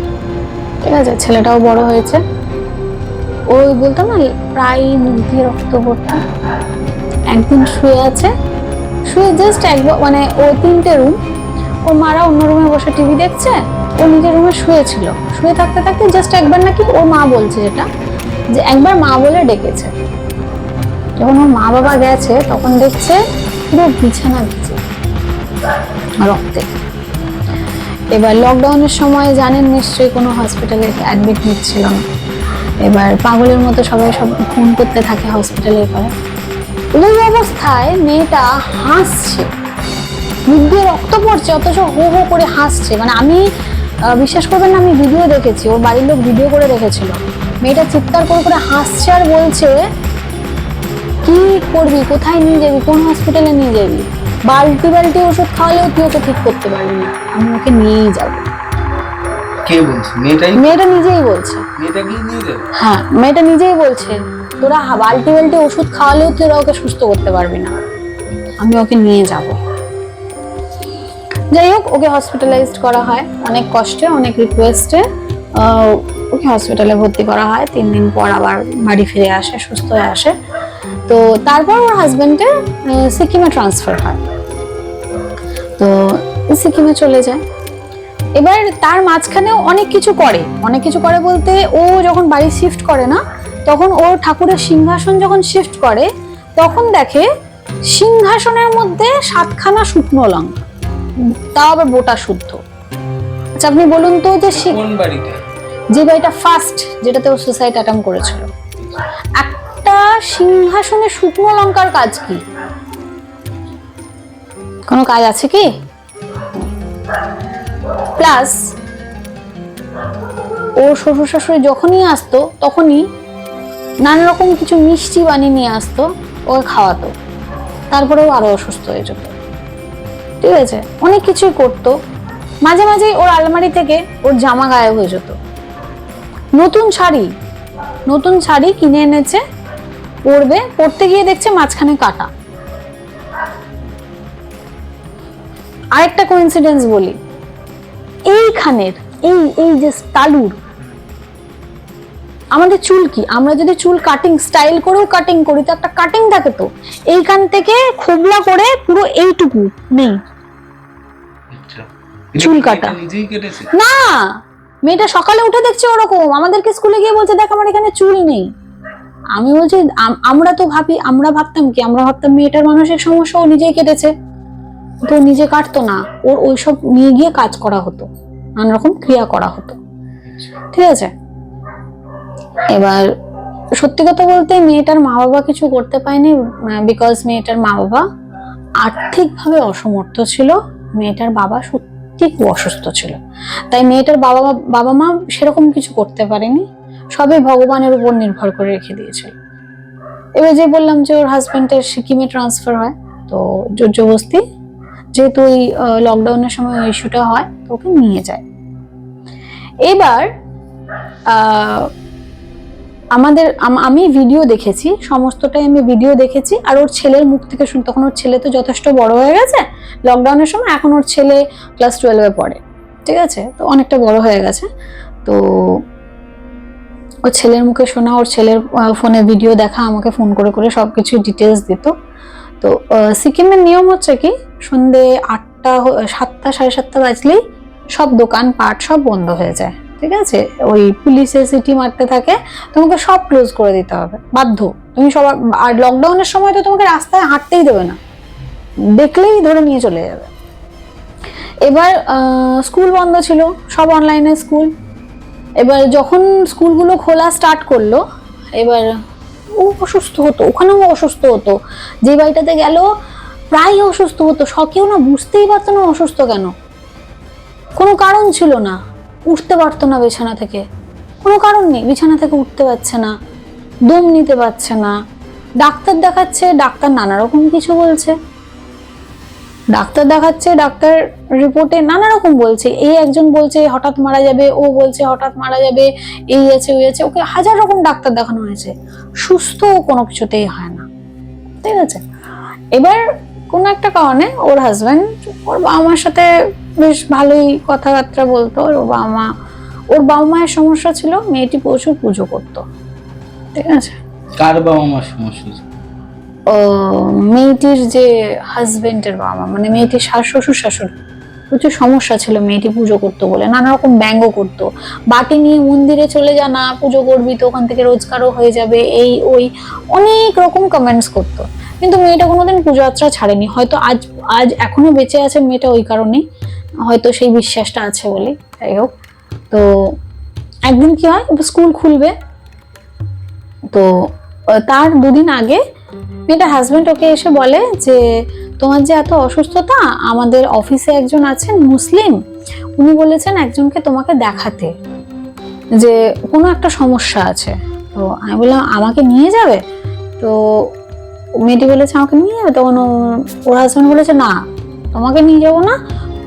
ঠিক আছে, ছেলেটাও বড় হয়েছে। ওই বলতাম না, প্রায় মুখ দিয়ে রক্ত পড়তো। একদিন শুয়ে জাস্ট একবার, মানে ও 3টে রুম, ওর মারা অন্য রুমে বসে টিভি দেখছে, ও নিজের রুমে শুয়ে থাকতে জাস্ট একবার নাকি ওর মা বলছে, যেটা যে একবার মা বলে ডেকেছে। যখন ওর মা বাবা গেছে, তখন দেখছে পুরো বিছানা ভিজে রক্তে। এবার লকডাউনের সময় জানেন নিশ্চয়ই, কোনো হসপিটালে অ্যাডমিট নিচ্ছিল না। এবার পাগলের মতো সবাই ফোন করতে থাকে হসপিটালের পরে। ওই অবস্থায় মেয়েটা হাসছে, মুখ দিয়ে রক্ত পড়ছে, অথচ হো হো করে হাসছে। মানে আমি বিশ্বাস করবেন না, আমি ভিডিও দেখেছি, ওর বাড়ির লোক ভিডিও করে রেখেছিল। মেয়েটা চিৎকার করে হাসছে আর বলছে, কি করবি, কোথায় নিয়ে যাবি, কোন হসপিটালে নিয়ে যাবি, বালতি ওষুধ খাওয়ালেও তুই ওকে ঠিক করতে পারবি না, আমি ওকে নিয়েই যাবো। কে বলছে? মেয়েটা নিজেই বলছে। হ্যাঁ, মেয়েটা নিজেই বলছে, তোরা বালতি ওষুধ খাওয়ালেও তোরা ওকে সুস্থ করতে পারবি না, আমি ওকে নিয়ে যাব। যাই হোক, ওকে হসপিটালাইজড করা হয়, অনেক কষ্টে, অনেক রিকোয়েস্টে ওকে হসপিটালে ভর্তি করা হয়। 3 দিন পর আবার বাড়ি ফিরে আসে, সুস্থ হয়ে আসে। তো তারপর ওর হাজবেন্ডের সিকিমে ট্রান্সফার হয়, তো সিকিমে চলে যায়। এবার তার মাঝখানেও অনেক কিছু করে বলতে, ও যখন বাড়ি শিফট করে না, তখন ওর ঠাকুরের সিংহাসন যখন শিফট করে তখন দেখে সিংহাসনের মধ্যে 7খানা শুকনো লঙ্কা, তাও আবার বোটা শুদ্ধ। আচ্ছা আপনি বলুন তো যে কোন বাড়িতে? যে বাড়িটা ফার্স্ট যেটাতে ও সুসাইড অ্যাটেম্প করেছিল, একটা সিংহাসনে শুকনো লঙ্কার কাজ কি? কোনো কাজ আছে কি? প্লাস ও শ্বশুর শাশুড়ি যখনই আসতো তখনই নানা রকম কিছু মিষ্টি বানিয়ে নিয়ে আসতো, ওকে খাওয়াতো, তারপরেও আরো অসুস্থ হয়ে যেত। ঠিক আছে, অনেক কিছুই করতো। মাঝে মাঝে ওর আলমারি থেকে ওর জামা গায়েব হয়ে যেত। নতুন শাড়ি কিনে এনেছে, পরতে গিয়ে দেখছে মাঝখানে কাটা। আরেকটা কোইন্সিডেন্স বলি, এইখানের এই যে তালুর, আমাদের চুল কি, আমরা যদি চুল কাটিং স্টাইল করেও কাটিং করি তো একটা কাটিং থাকে, তো এইখান থেকে খোবলা করে পুরো এইটুকু নেই চুল কাটা। নিজেই কেটেছে না, মেয়েটা সকালে উঠে দেখছে ওরকম, আমাদেরকে স্কুলে গিয়ে বলছে দেখ আমার এখানে চুল নেই। আমি বলছি আমরা ভাবতাম মেয়েটার মানসিক সমস্যা, ও নিজেই কেটেছে, তো নিজে কাটতো না, ওর ওইসব নিয়ে গিয়ে কাজ করা হতো, নানা রকম ক্রিয়া করা হতো। ঠিক আছে, এবার সত্যি কথা বলতে মেয়েটার মা বাবা কিছু করতে পায়নি, বিকজ মেয়েটার মা বাবা আর্থিকভাবে অসমর্থ ছিল, মেয়েটার বাবা সত্যি খুব অসুস্থ ছিল, তাই মেয়েটার বাবা মা সেরকম কিছু করতে পারেনি, সবই ভগবানের উপর নির্ভর করে রেখে দিয়েছিল। এবার যে বললাম যে ওর হাজবেন্ডের সিকিমে ট্রান্সফার হয়, তো জোর জবরদস্তি যেহেতু ওই লকডাউনের সময় ওই ইস্যুটা হয় তো ওকে নিয়ে যায়। এবার আমি ভিডিও দেখেছি, সমস্তটাই আমি ভিডিও দেখেছি, আর ওর ছেলের মুখ থেকে শুনি, তখন ওর ছেলে তো যথেষ্ট বড় হয়ে গেছে লকডাউনের সময়, এখন ওর ছেলে ক্লাস 12-এ পড়ে। ঠিক আছে, তো অনেকটা বড় হয়ে গেছে, তো ওর ছেলের মুখে শোনা, ওর ছেলের ফোনে ভিডিও দেখা, আমাকে ফোন করে করে সবকিছু ডিটেলস দিত। তো সিকিমের নিয়ম হচ্ছে কি, সন্ধে 7টা 7:30 বাজলেই সব দোকান পাট সব বন্ধ হয়ে যায়। ঠিক আছে, ওই পুলিশে সিটি মারতে থাকে, তোমাকে সব ক্লোজ করে দিতে হবে, বাধ্য তুমি সবার। আর লকডাউনের সময় তো তোমাকে রাস্তায় হাঁটতেই দেবে না, দেখলেই ধরে নিয়ে চলে যাবে। এবার স্কুল বন্ধ ছিল, সব অনলাইনে স্কুল। এবার যখন স্কুলগুলো খোলা স্টার্ট করলো, এবার ও অসুস্থ হতো, ওখানেও অসুস্থ হতো, যে বাড়িটাতে গেল প্রায় অসুস্থ হতো, কেউ না বুঝতেই পারতো না অসুস্থ কেন, কোনো কারণ ছিল না, উঠতে পারতো না বিছানা থেকে, কোনো কারণ নেই, বিছানা থেকে উঠতে পারছে না, দম নিতে পারছে না, ডাক্তার দেখাচ্ছে, ডাক্তার নানা রকম কিছু বলছে, ডাক্তার দেখাচ্ছে, ডাক্তার রিপোর্টে নানা রকম বলছে, এই একজন বলছে হঠাৎ মারা যাবে, ও বলছে হঠাৎ মারা যাবে, এই আছে ওই আছে, ওকে হাজার রকম ডাক্তার দেখানো হয়েছে, সুস্থ কোনো কিছুতেই হয় না। ঠিক আছে, এবার কোনো একটা কারণে ওর হাজব্যান্ড ওর বাবা মার সাথে বেশ ভালোই কথাবার্তা বলতো, ওর বাবা মায়ের সমস্যা ছিল, মেয়েটি প্রচুর পুজো করতো। ঠিক আছে, কার বাবা মার সমস্যা? মেয়েটির যে হাজবেন্ডের বাবা মা, মানে মেয়েটির শ্বশুর শাশুড়ি, প্রচুর সমস্যা ছিল, মেয়েটি পুজো করতো বলে নানা রকম ব্যঙ্গ করতো, বাটি নিয়ে মন্দিরে চলে যা না, পুজো করবি তো ওখান থেকে রোজগারও হয়ে যাবে, এই ওই অনেক রকম কমেন্টস করতো। কিন্তু মেয়েটা কোনোদিন পুজো আচ্ছা ছাড়েনি, হয়তো আজ এখনো বেঁচে আছে মেয়েটা ওই কারণেই, হয়তো সেই বিশ্বাসটা আছে বলে। যাই হোক, তো একদিন কি হয়, স্কুল খুলবে, তো তার 2 দিন আগে মেয়েটার হাজবেন্ড ওকে এসে বলে যে তোমার যে এত অসুস্থতা, আমাদের অফিসে একজন আছেন মুসলিম, উনি বলেছেন একজনকে তোমাকে দেখাতে, যে কোনো একটা সমস্যা আছে। তো আমি বললাম আমাকে নিয়ে যাবে, তো মেয়েটি বলেছে আমাকে নিয়ে যাবে, তখন ওর হাজবেন্ড বলেছে না তোমাকে নিয়ে যাবো না,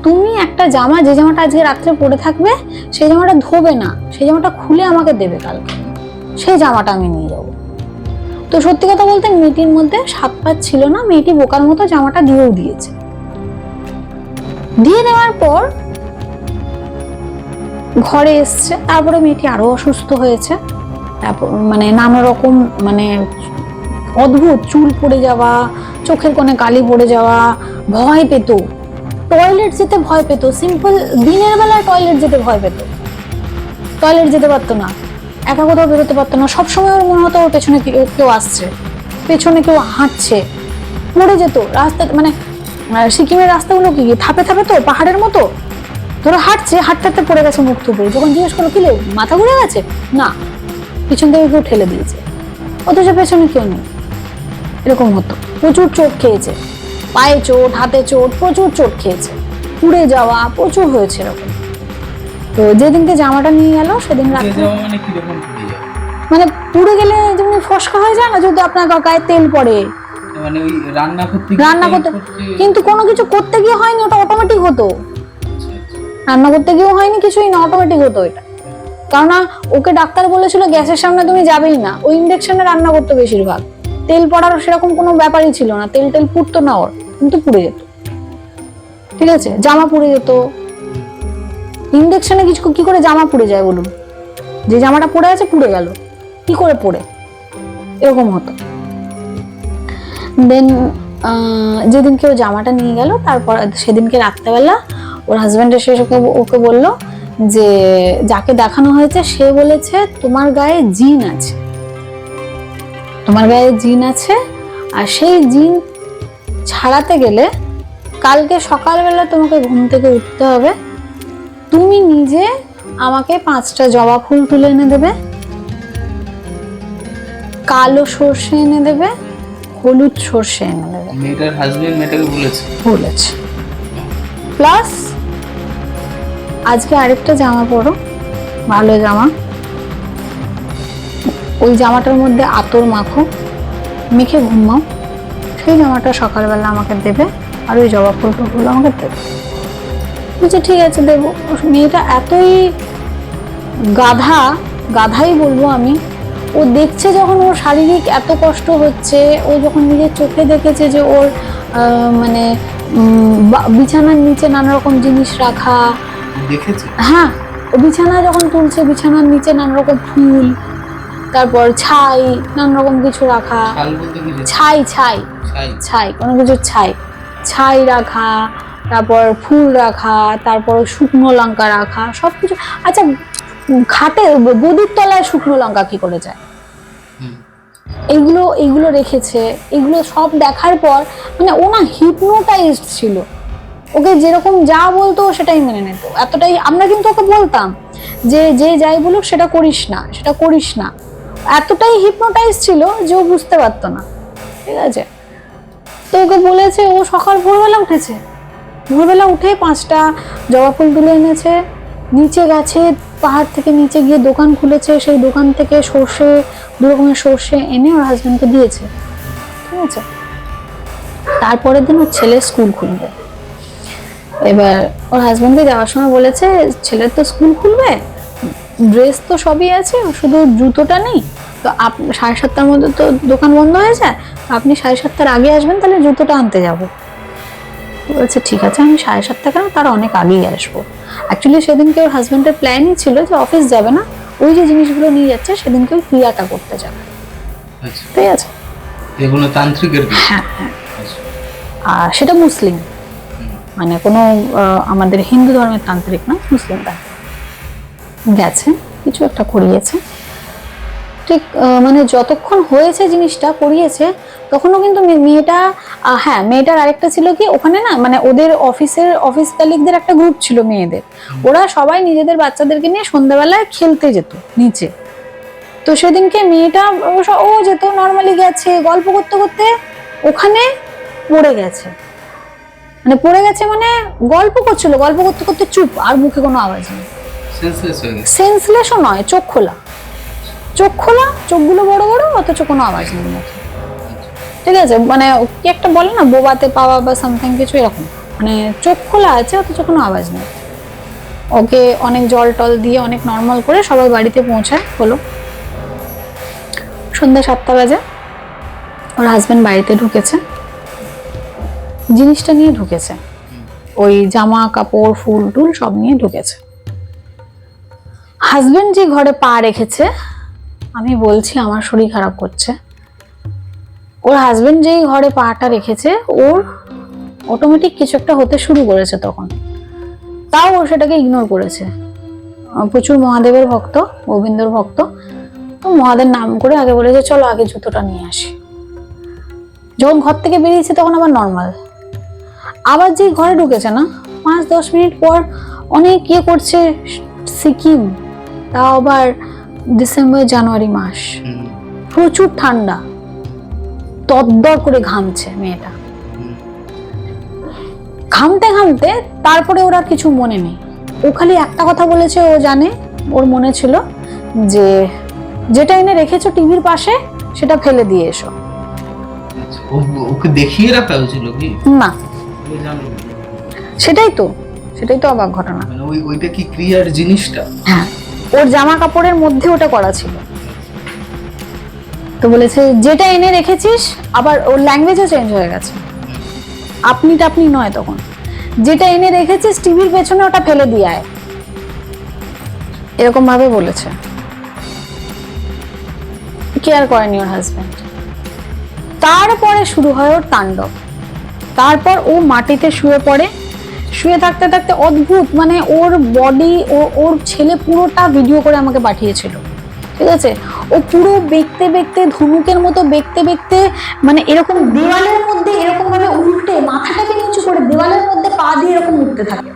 তুমি একটা জামা, যে জামাটা আজকে রাত্রে পরে থাকবে সেই জামাটা ধোবে না, সেই জামাটা খুলে আমাকে দেবে কালকে, সেই জামাটা আমি নিয়ে যাবো। তো সত্যি কথা বলতে মেয়েটির মধ্যে 7 পাঁচ ছিল না, মেয়েটি বোকার মতো জামাটা দিয়েও দিয়েছে। দিয়ে দেওয়ার পর ঘরে এসছে, তারপরে মেয়েটি আরো অসুস্থ হয়েছে, তারপর মানে নানা রকম মানে অদ্ভুত চুল পড়ে যাওয়া, চোখের কোণে কালি পড়ে যাওয়া, ভয় পেত, টয়লেট যেতে ভয় পেত, সিম্পল দিনের বেলায় টয়লেট যেতে ভয় পেত, টয়লেট যেতে পারতো না, একা কোথাও বেরোতে পারতো না, সবসময় ওর মনে হতো ওর পেছনে কেউ আসছে, পেছনে কেউ হাঁটছে, পড়ে যেত রাস্তা, মানে সিকিমের রাস্তাগুলো কি ধাপে ধাপে তো পাহাড়ের মতো, ধরো হাঁটছে, হাঁটতে হাঁটতে পড়ে গেছে মুখ থুবড়ে, যখন জিজ্ঞেস করলো কি লে মাথা ঘুরে গেছে, না পিছন থেকে কেউ ঠেলে দিয়েছে, অথচ পেছনে কেউ নেই, এরকম হতো। প্রচুর চোট খেয়েছে, পায়ে চোট, হাতে চোট, প্রচুর চোট খেয়েছে, পুড়ে যাওয়া প্রচুর হয়েছে এরকম। তো যেদিনকে জামাটা নিয়ে গেল সেদিন রাত্রে, মানে কিরকম পুড়ে যায়? মানে পুড়ে গেলে যেমনি ফসকা হয়ে যায় না, যদি আপনার গায়ে তেল পড়ে, মানে ওই রান্না করতে কিন্তু কোনো কিছু করতে গিয়ে হয়নি, ওটা অটোমেটিক হতো, রান্না করতে গিয়েও হয়নি, কিছুই না, অটোমেটিক হতো এটা। কেননা ওকে ডাক্তার বলেছিল গ্যাসের সামনে তুমি যাবেই না, ওই ইন্ডাকশনে রান্না করতো বেশিরভাগ, তেল পড়ার সেরকম কোনো ব্যাপারই ছিল না, তেল টেল পুড়তো না ওর, কিন্তু পুড়ে যেত, ঠিক আছে, জামা পুড়ে যেত। ইন্ডাকশনে কিছু কি করে জামা পুড়ে যায় বলুন, যে জামাটা পড়ে আছে পুড়ে গেল, কি করে পড়ে, এরকম হতো। দেন যেদিনকে ও জামাটা নিয়ে গেল, তারপর সেদিনকে রাত্রেবেলা ওর হাজব্যান্ড এসে ওকে বললো যে যাকে দেখানো হয়েছে সে বলেছে তোমার গায়ে জিন আছে, তোমার গায়ে জিন আছে, আর সেই জিন ছাড়াতে গেলে কালকে সকালবেলা তোমাকে ঘুম থেকে উঠতে হবে, তুমি নিজে আমাকে 5টা জবা ফুল তুলে এনে দেবে, কালো সর্ষে এনে দেবে, হলুদ সর্ষে এনে দেবে। মেয়েটার হাজবেন্ড মেয়েটাকে বলেছে প্লাস আজকে আরেকটা জামা পরো, ভালো জামা, ওই জামাটার মধ্যে আতর মাখো, মেখে ঘুমাও, সেই জামাটা সকালবেলা আমাকে দেবে, আর ওই জবা ফুলগুলো আমাকে দেবে। বলছে ঠিক আছে দেবো। মেয়েটা এতই গাধাই বলবো আমি, ও দেখছে যখন ওর শারীরিক এত কষ্ট হচ্ছে, ও যখন নিজের চোখে দেখেছে যে ওর মানে বিছানার নিচে নানা রকম জিনিস রাখা দেখেছে, হ্যাঁ, ও বিছানা যখন তুলছে বিছানার নিচে নানা রকম ফুল, তারপর ছাই, নানা রকম কিছু রাখা, ছাই কোনো কিছু ছাই রাখা, তারপর ফুল রাখা, তারপর শুকনো লঙ্কা রাখা, সবকিছু। আচ্ছা খাটে গদির তলায় শুকনো লঙ্কা কি করে যায়, এইগুলো রেখেছে। এগুলো সব দেখার পর মানে ও না হিপনোটাইজড ছিল, ওকে যেরকম যা বলতো সেটাই মেনে নিত, এতটাই। আমরা কিন্তু ওকে বলতাম যে যাই বলুক সেটা করিস না, এতটাই হিপনোটাইজ ছিল যে ও বুঝতে পারতো না, ঠিক আছে। তো ওকে বলেছে, ও সকাল ভোরবেলা উঠে 5টা জবা ফুল তুলে এনেছে, নিচে গেছে, পাহাড় থেকে নিচে গিয়ে দোকান খুলেছে, সেই দোকান থেকে দু রকমের সর্ষে এনে ওর হাজবেন্ডকে দিয়েছে, ঠিক আছে। তারপরের দিন ওর ছেলের স্কুল খুলবে, এবার ওর হাজবেন্ডকে যাওয়ার সময় বলেছে ছেলের তো স্কুল খুলবে, ড্রেস তো সবই আছে, শুধু জুতোটা নেই, তো 7:30টার মধ্যে তো দোকান বন্ধ হয়ে যায়, আপনি 7:30টার আগে আসবেন, তাহলে জুতোটা আনতে যাবো। বলছে ঠিক আছে, আমি 7:30 কেন, তার অনেক আগেই আসবো। অ্যাকচুয়ালি সেদিনকে ওর হাজবেন্ডের প্ল্যানই ছিল যে অফিস যাবে না, ওই যে জিনিসগুলো নিয়ে যাচ্ছে সেদিনকে ওই ক্রিয়াটা করতে যাবে, ঠিক আছে। এগুলো তান্ত্রিকের, হ্যাঁ, আর সেটা মুসলিম, মানে কোনো আমাদের হিন্দু ধর্মের তান্ত্রিক না, মুসলিম তান্ত্রিক গেছে, কিছু একটা করিয়েছে, ঠিক মানে যতক্ষণ হয়েছে জিনিসটা করিয়েছে তখনও কিন্তু মেয়েটার আরেকটা ছিল কি, ওখানে না মানে ওদের অফিস কালিগদের একটা গ্রুপ ছিল মেয়েদের, ওরা সবাই নিজেদের বাচ্চাদেরকে নিয়ে সন্ধ্যাবেলায় খেলতে যেত নিচে। তো সেদিনকে মেয়েটা ও যেত, নর্মালি গেছে, গল্প করতে করতে ওখানে পড়ে গেছে, মানে গল্প করতে করতে চুপ, আর মুখে কোনো আওয়াজ নেই, সেন্সলেসও নয়, চোখ খোলা, চোখগুলো বড় বড়, অথচ কোনো আওয়াজ নেই মুখে, ঠিক আছে। মানে কি একটা বলে না বোবাতে পাওয়া বা সামথিং কিছু এরকম, মানে চোখ খোলা আছে অথচ কোনো আওয়াজ নেই। ওকে অনেক জল টল দিয়ে অনেক নর্মাল করে সবাই বাড়িতে পৌঁছায়, হলো সন্ধ্যা 7টা বাজে। ওর হাজবেন্ড বাড়িতে ঢুকেছে, জিনিসটা নিয়ে ঢুকেছে, ওই জামা কাপড় ফুল টুল সব নিয়ে ঢুকেছে। হাজবেন্ড যে ঘরে পা রেখেছে, আমি বলছি আমার শরীর খারাপ করছে, ওর হাজবেন্ড যেই ঘরে পাটা রেখেছে ওর অটোমেটিক কিছু একটা হতে শুরু করেছে তখন, তাও ও সেটাকে ইগনোর করেছে। প্রচুর মহাদেবের ভক্ত, গোবিন্দর ভক্ত, তো মহাদের নাম করে আগে বলেছে চলো আগে জুতোটা নিয়ে আসি। যখন ঘর থেকে বেরিয়েছে তখন আবার নর্মাল। আবার যেই ঘরে ঢুকেছে না 5-10 মিনিট পর অনেক ইয়ে করছে, সিকিম, তাও আবার ডিসেম্বর জানুয়ারি মাস, প্রচুর ঠান্ডা, তদ্দর করে ঘামছে মেয়েটা। ঘামতে ঘামতে তারপরে ওরা কিছু মনে নেই, ও খালি একটা কথা বলেছে, ও জানে, ওর মনে ছিল যে যেটা এনে রেখেছো টিভির পাশে সেটা ফেলে দিয়ে এসো। ওকে দেখিয়ে রাখা হয়েছিল কি না, সেটাই তো অবাক ঘটনা। মানে ওইটা কি ক্রিয়ার জিনিসটা? হ্যাঁ, ওর জামা কাপড়ের মধ্যে ওটা করা ছিল। তো বলেছে যেটা এনে রেখেছিস, আবার ওর ল্যাঙ্গুয়েজও চেঞ্জ হয়ে গেছে, আপনি টাপনি নয় তখন, যেটা এনে রেখেছিস টিভির পেছনে ওটা ফেলে দিয়ে আয়, এরকম ভাবে বলেছে। কেয়ার করেনি ওর হাজবেন্ড। তারপরে শুরু হয় ওর তাণ্ডব। তারপর ও মাটিতে শুয়ে পড়ে, শুয়ে থাকতে থাকতে অদ্ভুত, মানে ওর বডি, ওর ছেলে পুরোটা ভিডিও করে আমাকে পাঠিয়েছিল, ঠিক আছে? ও পুরো বেঁকতে বেঁকতে, ধনুকের মতো বেঁকতে বেঁকতে, মানে এরকম দেওয়ালের মধ্যে এরকম ভাবে উল্টে মাথাটাকে নিচু করে দেওয়ালের মধ্যে পা দিয়ে এরকম উঠতে থাকে,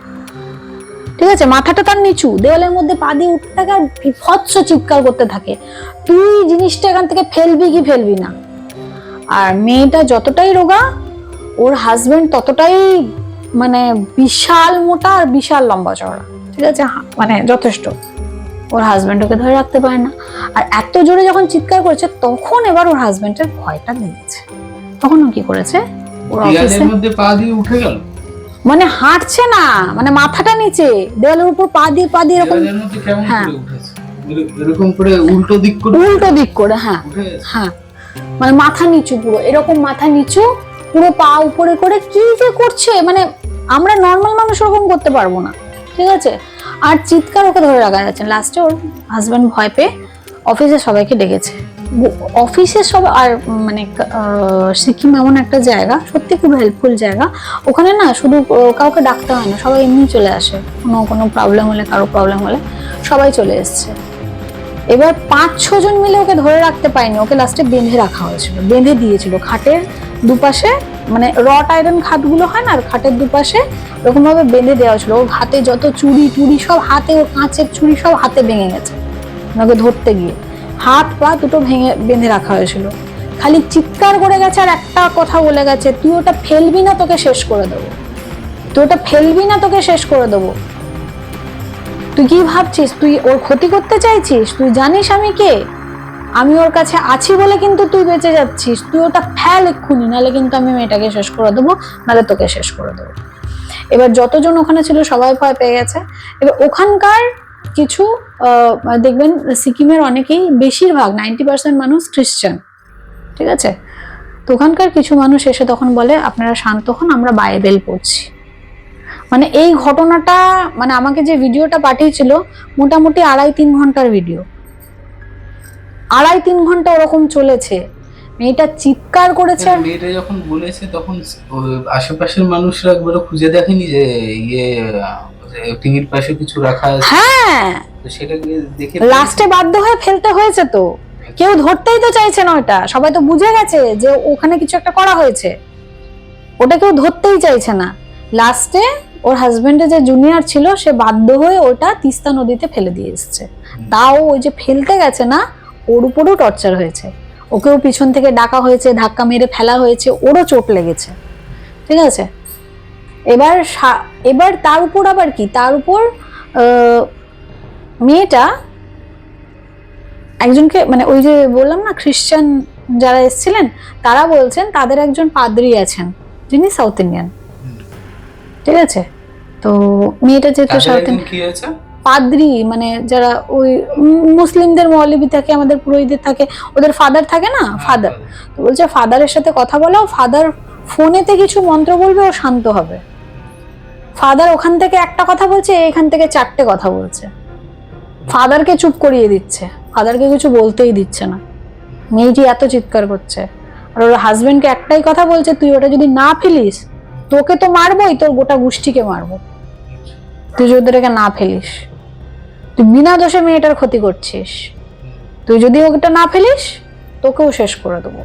ঠিক আছে? মাথাটা তার নিচু, দেওয়ালের মধ্যে পা দিয়ে উঠতে থাকে আর বিভৎস চিৎকার করতে থাকে, তুই জিনিসটা এখান থেকে ফেলবি কি ফেলবি না। আর মেয়েটা যতটাই রোগা, ওর হাজবেন্ড ততটাই মানে বিশাল মোটা আর বিশাল লম্বা চওড়া, ঠিক আছে? মানে যথেষ্ট। ওর হাজবেন্ড ওকে ধরে রাখতে পারে না, আর এত জোরে যখন চিৎকার করছে তখন এবার ওর হাজবেন্ডের ভয়টা লেগেছে। তখন ও কি করেছে, ওর অফিসের মধ্যে পা দিয়ে উঠে গেল, মানে হাঁটছে না, মানে মাথাটা নিচে, দেওয়ালের উপর পা দিয়ে এরকম, হ্যাঁ এরকম করে উল্টো দিক করে, হ্যাঁ হ্যাঁ, মানে মাথা নিচু, পুরো এরকম মাথা নিচু, পুরো পা উপরে করে কি যে করছে, মানে আমরা নর্মাল মানুষ ওরকম করতে পারবো না, ঠিক আছে? আর চিৎকার ওকে ধরে রাখা যাচ্ছে। লাস্টে ওর হাজবেন্ড ভয় পেয়ে অফিসে সবাইকে ডেকেছে। অফিসে সব, আর মানে সিকিম এমন একটা জায়গা, সত্যি খুব হেল্পফুল জায়গা। ওখানে না শুধু কাউকে ডাকতে হয় না, সবাই এমনি চলে আসে, কোনো প্রবলেম হলে, কারো প্রবলেম হলে সবাই চলে এসছে। এবার 5-6 জন মিলে ওকে ধরে রাখতে পারেনি, ওকে লাস্টে বেঁধে রাখা হয়েছিল, বেঁধে দিয়েছিল খাটের দুপাশে, মানে রড আয়রন খাটগুলো হয় না, খাটের দুপাশে এরকম ভাবে বেঁধে দেওয়া ছিল। ওর হাতে যত চুড়ি টুড়ি সব হাতে, ওর কাঁচের চুড়ি সব হাতে ভেঙে গেছে, ওকে ধরতে গিয়ে হাত পা দুটো বেঁধে রাখা হয়েছিল। খালি চিৎকার করে গেছে আর একটা কথা বলে গেছে, তুই ওটা ফেলবি না তোকে শেষ করে দেবো, তুই ওটা ফেলবি না তোকে শেষ করে দেবো। তুই কি ভাবছিস তুই ওর ক্ষতি করতে চাইছিস? তুই জানিস আমি কে? আমি ওর কাছে আছি বলে কিন্তু তুই বেঁচে যাচ্ছিস, তুই ওটা ফেল এক্ষুনি, নাহলে কিন্তু আমি মেয়েটাকে শেষ করে দেবো, নাহলে তোকে শেষ করে দেবো। এবার যতজন ওখানে ছিল সবাই ভয় পেয়ে গেছে। এবার ওখানকার কিছু দেখবেন সিকিমের অনেকেই, বেশিরভাগ 90% মানুষ খ্রিস্টান, ঠিক আছে? তো ওখানকার কিছু মানুষ এসে তখন বলে আপনারা শান্ত হন, আমরা বাইবেল পড়ছি। মানে এই ঘটনাটা, মানে আমাকে যে ভিডিওটা পাঠিয়েছিল মোটামুটি 2.5-3 ঘন্টার ভিডিও, 2.5-3 ঘন্টা ওরকম চলেছে। মেয়েটা চিৎকার করেছে। মেয়েটা যখন বলেছে তখন আশেপাশের মানুষরা একবার খুঁজে দেখেনি যে ইয়ে টিভির পাশে কিছু রাখা আছে? হ্যাঁ, তো সেটাকে দেখে লাস্টে বাধ্য হয়ে ফেলতে হয়েছে। তো কেউ ধরতেই তো চাইছে না ওটা, সবাই তো বুঝে গেছে যে ওখানে কিছু একটা করা হয়েছে, ওটা কেউ ধরতেই চাইছে না। লাস্টে ওর হাজবেন্ডের যে জুনিয়র ছিল সে বাধ্য হয়ে ওটা তিস্তা নদীতে ফেলে দিয়ে এসছে। তাও ওই যে ফেলতে গেছে না, ওর উপরও টর্চার হয়েছে, ওকেও পিছন থেকে ডাকা হয়েছে, ধাক্কা মেরে ফেলা হয়েছে, ওরও চোট লেগেছে, ঠিক আছে? এবার তার উপর আবার কি, তার উপর মেয়েটা একজনকে, মানে ওই যে বললাম না খ্রিস্টান যারা এসেছিলেন তারা বলছেন তাদের একজন পাদ্রী আছেন যিনি সাউথ ইন্ডিয়ান, ঠিক আছে? তো মেয়েটা যেহেতু সাউথ ইন্ডিয়ান, পাদ্রী মানে যারা ওই মুসলিমদের মৌলবি থাকে, আমাদের পুরোহিতদের থাকে, ওদের ফাদার থাকে না, ফাদার। তো বলছে ফাদারের সাথে কথা বলাও, ফাদার ফোনেতে কিছু মন্ত্র বলবে, ও শান্ত হবে। ফাদার ওখান থেকে একটা কথা বলছে, এখান থেকে 4টে কথা বলছে, ফাদারকে চুপ করিয়ে দিচ্ছে, ফাদারকে কিছু বলতেই দিচ্ছে না। মেয়েটি এত চিৎকার করছে, আর ওর হাজবেন্ডকে একটাই কথা বলছে, তুই ওটা যদি না ফেলিস তোকে তো মারবোই, তোর গোটা গোষ্ঠীকে মারবো, তুই যদি ওটাকে না ফেলিস, তুই বিনা দোষে মেয়েটার ক্ষতি করছিস। তুই যদি ওটা না ফেলিস তোকেও শেষ করে দেবো।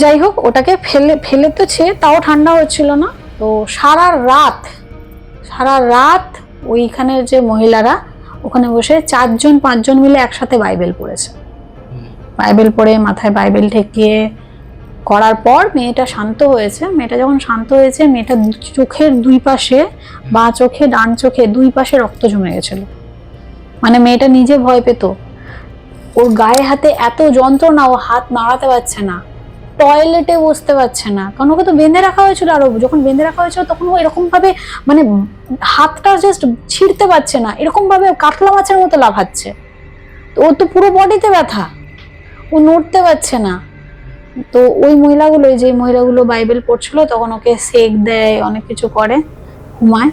যাই হোক, ওটাকে ফেলে তো তাও ঠান্ডা হচ্ছিল না। তো সারা রাত ওইখানের যে মহিলারা ওখানে বসে 4-5 মিলে একসাথে বাইবেল পড়েছে। বাইবেল পড়ে মাথায় বাইবেল ঠেকিয়ে করার পর মেয়েটা শান্ত হয়েছে। মেয়েটা যখন শান্ত হয়েছে, মেয়েটা চোখের দুই পাশে, বাঁ চোখে ডান চোখে দুই পাশে রক্ত জমে গেছিল। মানে মেয়েটা নিজে ভয় পেত, ওর গায়ে হাতে এত যন্ত্রণা, ও হাত নাড়াতে পারছে না, টয়লেটে বসতে পারছে না, কারণ ওকে তো বেঁধে রাখা হয়েছিল। আর যখন বেঁধে রাখা হয়েছিল তখন ও এরকম ভাবে মানে হাতটা জাস্ট ছিঁড়তে পারছে না, এরকম ভাবে কাতলা মাছের মতো লাফাচ্ছে। তো ওর তো পুরো বডিতে ব্যথা, ও নড়তে পারছে না। তো ওই যে মহিলাগুলো বাইবেল পড়ছিল তখন ওকে সেক দেয়, অনেক কিছু করে, ঘুমায়।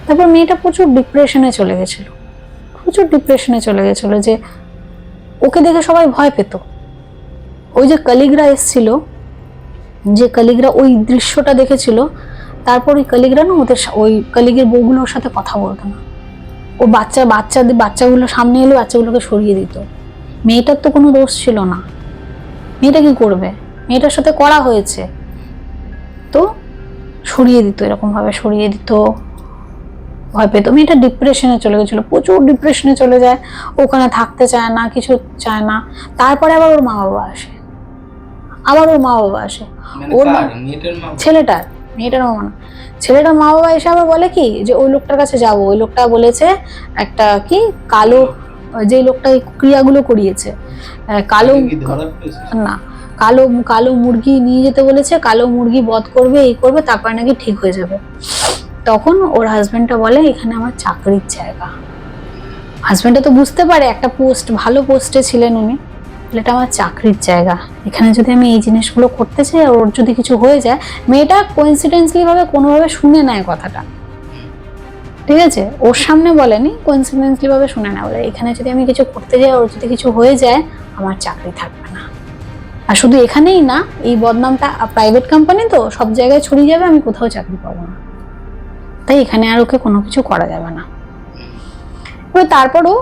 তারপর মেয়েটা প্রচুর ডিপ্রেশনে চলে গেছিল যে ওকে দেখে সবাই ভয় পেত। ওই যে কলিগরা এসেছিল, যে কলিগরা ওই দৃশ্যটা দেখেছিল, তারপর ওই কলিগরা না ওই কলিগের বউগুলোর সাথে কথা বলতো না। ও বাচ্চাগুলো সামনে এলে বাচ্চাগুলোকে সরিয়ে দিত। মেয়েটার তো কোনো দোষ ছিল না, মেয়েটা কি করবে, মেয়েটার সাথে করা হয়েছে, তো সরিয়ে দিত, এরকম ভাবে সরিয়ে দিত, ভয় পেত। মেয়েটা ডিপ্রেশনে চলে গেছিল, প্রচুর ডিপ্রেশনে চলে যায়, ওখানে থাকতে চায় না, কিছু চায় না। তারপরে আবার ওর মা বাবা আসে, ওর মেয়েটার মা বাবা এসে আবার বলে কি যে ওই লোকটার কাছে যাবো। ওই লোকটা বলেছে একটা কি কালো, যে লোকটা এই ক্রিয়াগুলো করিয়েছে, কালো মুরগি নিয়ে যেতে বলেছে, কালো মুরগি বধ করবে, এই করবে, তারপরে নাকি ঠিক হয়ে যাবে। তখন ওর হাজবেন্ডটা বলে এখানে আমার চাকরির জায়গা। হাজবেন্ডটা তো বুঝতে পারে, একটা ভালো পোস্টে ছিলেন উনি, এটা আমার চাকরির জায়গা, এখানে যদি আমি এই জিনিসগুলো করতে চাই আর ওর যদি কিছু হয়ে যায়। মেয়েটা কোইন্সিডেন্টালি ভাবে কোনোভাবে শুনে নেয় কথাটা, ঠিক আছে, ওর সামনে বলেনি, কোইন্সিডেন্টালি ভাবে শুনে নেয়, বলে এখানে যদি আমি কিছু করতে যাই, ওর যদি কিছু হয়ে যায়, আমার চাকরি থাকবে না। আর শুধু এখানেই না, এই বদনামটা প্রাইভেট কোম্পানি তো সব জায়গায় ছড়িয়ে যাবে, আমি কোথাও চাকরি পাবো না, তাই এখানে আর ওকে কোনো কিছু করা যাবে না। এবার তারপরও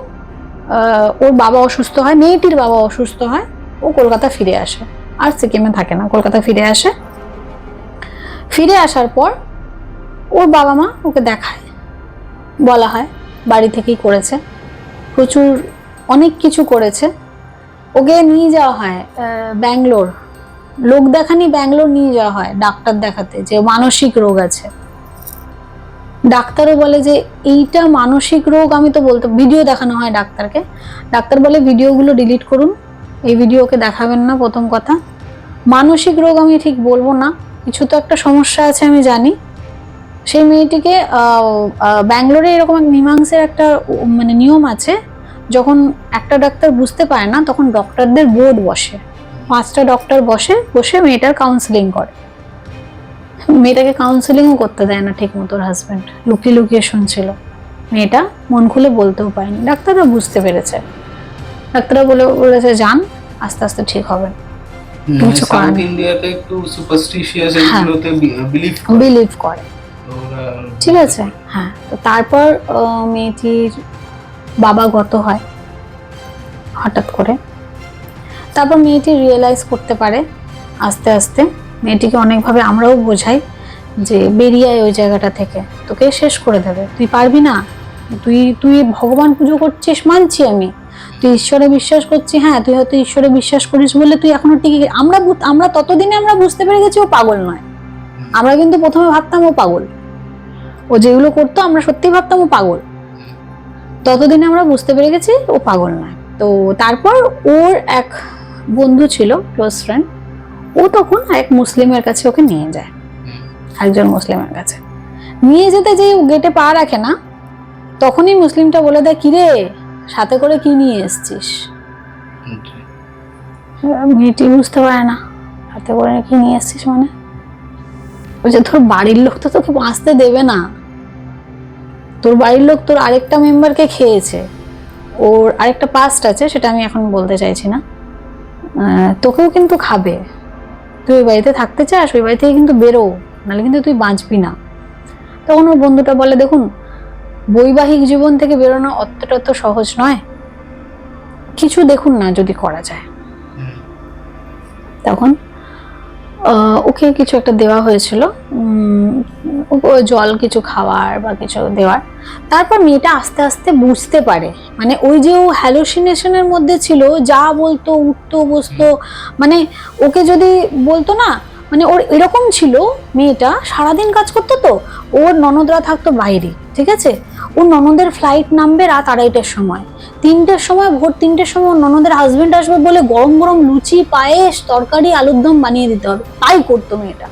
ওর বাবা অসুস্থ হয়, মেয়েটির বাবা অসুস্থ হয়, ও কলকাতা ফিরে আসে, আর সিকিমে থাকে না, কলকাতা ফিরে আসে। ফিরে আসার পর ওর বাবা মা ওকে দেখায়, বলা হয় বাড়ি থেকেই করেছে, প্রচুর অনেক কিছু করেছে। ওকে নিয়ে যাওয়া হয় ব্যাঙ্গালোর, লোক দেখানি ব্যাঙ্গালোর নিয়ে যাওয়া হয় ডাক্তার দেখাতে, যে মানসিক রোগ আছে। ডাক্তারও বলে যে এইটা মানসিক রোগ, আমি তো বলতে, ভিডিও দেখানো হয় ডাক্তারকে, ডাক্তার বলে ভিডিওগুলো ডিলিট করুন, এই ভিডিও ওকে দেখাবেন না। প্রথম কথা, মানসিক রোগ আমি ঠিক বলবো না, কিছু তো একটা সমস্যা আছে আমি জানি। সেই মেয়েটিকে ব্যাঙ্গালোরে এরকম এক মীমাংসের একটা মানে নিয়ম আছে, যখন একটা ডাক্তার বুঝতে পারে না তখন ডক্টরদের বোর্ড বসে, 5টা ডক্টর বসে মেয়েটার কাউন্সিলিং করে। মেয়েটাকে কাউন্সিলিংও করতে দেয় না ঠিক মতো, হাজব্যান্ড লুকিয়ে শুনছিল, মেয়েটা মন খুলে বলতেও পারেনি। ডাক্তাররা বুঝতে পেরেছে, ডাক্তাররা বলেছে যান, আস্তে আস্তে ঠিক হবে। বিলিভ করে, ঠিক আছে। হ্যাঁ, তো তারপর মেয়েটির বাবা গত হয় হঠাৎ করে। তারপর মেয়েটি রিয়েলাইজ করতে পারে আস্তে আস্তে। মেয়েটিকে অনেকভাবে আমরাও বোঝাই যে বেরিয়ে আয় ওই জায়গাটা থেকে, তোকে শেষ করে দেবে, তুই পারবি না, তুই ভগবান পুজো করছিস মানছি আমি, তুই ঈশ্বরে বিশ্বাস করছিস, হ্যাঁ তুই হয়তো ঈশ্বরে বিশ্বাস করিস বলে তুই এখনো টিকে। আমরা ততদিনে আমরা বুঝতে পেরে গেছি ও পাগল নয়। আমরা কিন্তু প্রথমে ভাবতাম ও পাগল, ও যেগুলো করতো আমরা সত্যি ভাবতাম ও পাগল, ততদিনে আমরা বুঝতে পেরে গেছি ও পাগল নয়। তো তারপর ওর এক বন্ধু ছিল, ক্লোজ ফ্রেন্ড, ও তখন এক মুসলিমের কাছে ওকে নিয়ে যায়, একজন মুসলিমের কাছে নিয়ে যেতে যেই গেটে পা রাখে না, তখনই মুসলিমটা বলে দেয় কিরে সাথে করে কি নিয়ে এসছিস। মেয়েটি বুঝতে পারে না সাথে করে কি নিয়ে এসছিস, মানে ওই যে তোর বাড়ির লোক তো তোকে বাঁচতে দেবে না, তোর বাড়ির লোক তোর আরেকটা মেম্বারকে খেয়েছে, ওর আরেকটা পাস্ট আছে, সেটা আমি এখন বলতে চাইছি না, তোকেও কিন্তু খাবে, তুই ওই বাড়িতে থাকতে চাস, ওই বাড়ি থেকে কিন্তু বেরো, নাহলে কিন্তু তুই বাঁচবি না। তখন ওর বন্ধুটা বলে দেখুন বৈবাহিক জীবন থেকে বেরোনো অতটা তো সহজ নয়, কিছু দেখুন না যদি করা যায়। হুম। তখন ওকে কিছু একটা দেওয়া হয়েছিল, জল কিছু খাওয়ার বা কিছু দেওয়ার। তারপর মেয়েটা আস্তে আস্তে বুঝতে পারে, মানে ওই যে ও হ্যালুসিনেশনের মধ্যে ছিল, যা বলতো উঠতো বসতো, মানে ওকে যদি বলতো না, মানে ওর এরকম ছিল, মেয়েটা সারাদিন কাজ করতো, তো ওর ননদরা থাকতো বাইরে, ঠিক আছে, ওর ননদের ফ্লাইট নামবে রাত 2:30টার সময়, 3টের সময়, ভোর 3টের সময় ওর ননদের হাজবেন্ড আসবে বলে গরম গরম লুচি, পায়েস, তরকারি, আলুর দম বানিয়ে দিতে হবে। তাই করতো মেয়েটা,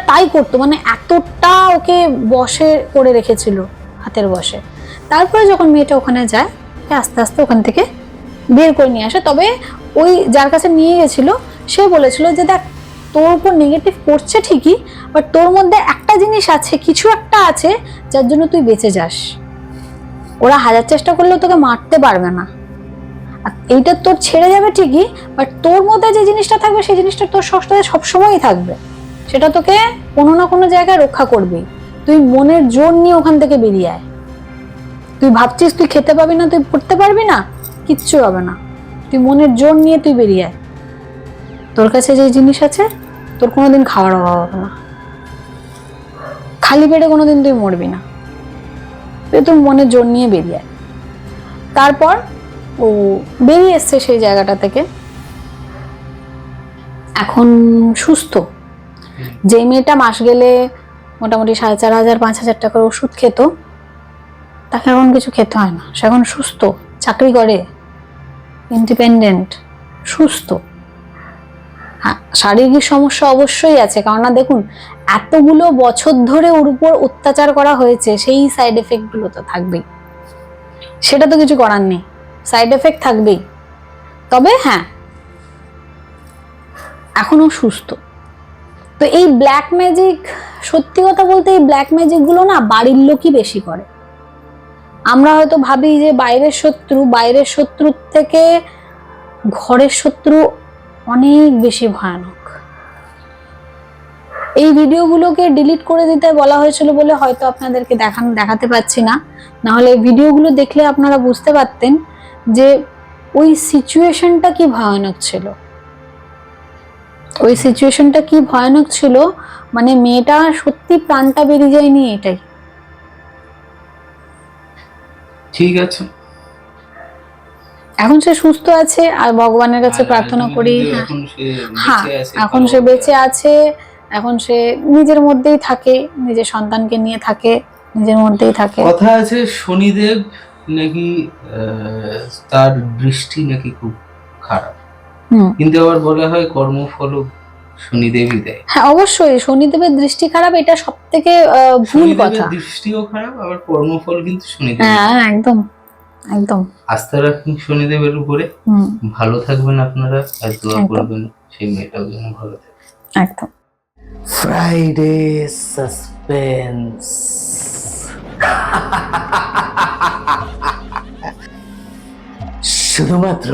তাই করতো, মানে এতটা ওকে বশে করে রেখেছিল, হাতের বশে। তারপরে যখন মেয়েটা ওখানে যায়, আস্তে আস্তে ওখান থেকে বের করে নিয়ে আসে। তবে ওই যার কাছে নিয়ে গেছিল সে বলেছিল যে দেখ, তোর উপর নেগেটিভ করছে ঠিকই, বাট তোর মধ্যে একটা জিনিস আছে, কিছু একটা আছে যার জন্য তুই বেঁচে যাস। ওরা হাজার চেষ্টা করলেও তোকে মারতে পারবে না, আর এইটা তোর ছেড়ে যাবে ঠিকই, বাট তোর মধ্যে যে জিনিসটা থাকবে সেই জিনিসটা তোর সাথে সবসময়ই থাকবে, সেটা তোকে কোনো না কোনো জায়গায় রক্ষা করবেই। তুই মনের জোর নিয়ে ওখান থেকে বেরিয়ে আয়। তুই ভাবছিস তুই খেতে পাবি না, তুই পড়তে পারবি না, কিচ্ছু হবে না, তুই মনের জোর নিয়ে তুই বেরিয়ে আয়। তোর কাছে যে জিনিস আছে, তোর কোনোদিন খাওয়ার অভাব হবে না, খালি পেটে কোনোদিন তুই মরবি না, তুই তোর মনের জোর নিয়ে বেরিয়ে আয়। তারপর ও বেরিয়ে এসছে সেই জায়গাটা থেকে, এখন সুস্থ। যে মেয়েটা মাস গেলে মোটামুটি 4,500 5,000 টাকার ওষুধ খেত, তাকে এখন কিছু খেতে হয় না, সে এখন সুস্থ, চাকরি করে, ইন্ডিপেন্ডেন্ট, সুস্থ। হ্যাঁ, শারীরিক সমস্যা অবশ্যই আছে, কারণ না দেখুন এতগুলো বছর ধরে ওর উপর অত্যাচার করা হয়েছে, সেই সাইড এফেক্ট গুলো তো থাকবেই, সেটা তো কিছু করার নেই, সাইড এফেক্ট থাকবেই। তবে হ্যাঁ, এখনো সুস্থ। তো এই ব্ল্যাক ম্যাজিক, সত্যি কথা বলতে এই ব্ল্যাক ম্যাজিক গুলো না বাড়ির লোকই বেশি করে। আমরা হয়তো ভাবি যে বাইরের শত্রুর থেকে ঘরের শত্রু অনেক বেশি ভয়ানক। এই ভিডিওগুলোকে ডিলিট করে দিতে বলা হয়েছিল বলে হয়তো আপনাদেরকে দেখাতে পাচ্ছি না, নাহলে এই ভিডিওগুলো দেখলে আপনারা বুঝতে পারতেন যে ওই সিচুয়েশনটা কি ভয়ানক ছিল। ওই সিচুয়েশনটা কি ভয়ানক ছিল, মানে মেয়েটা সত্যি প্রাণটা বেরিয়ে যায়নি, এটাই। ঠিক আছে, এখন সে সুস্থ আছে, আর ভগবানের কাছে প্রার্থনা করি হ্যাঁ, এখন সে বেঁচে আছে, এখন সে নিজের মধ্যেই থাকে, নিজের সন্তানকে নিয়ে থাকে, নিজের মধ্যেই থাকে। কথা আছে শনিদেব নাকি তার দৃষ্টি নাকি খুব খারাপ, কিন্তু আবার বলা হয় কর্মফল শনিদেবই দেয়। হ্যাঁ অবশ্যই শনিদেবের দৃষ্টি খারাপ, এটা সব থেকে ভুল কথা। দৃষ্টিও খারাপ, আবার কর্মফল কিন্তু শনিদেব। হ্যাঁ একদম একদম। আস্থা রাখুন শনিদেবের উপরে, ভালো থাকবেন আপনারা, আর দোয়া করবেন সেই মেয়েটাও যেন ভালো থাকে। একদম। Friday suspense. শুধুমাত্র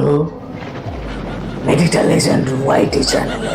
মেডিটা লেজেন্ড ওয়াইটি চ্যানেলে।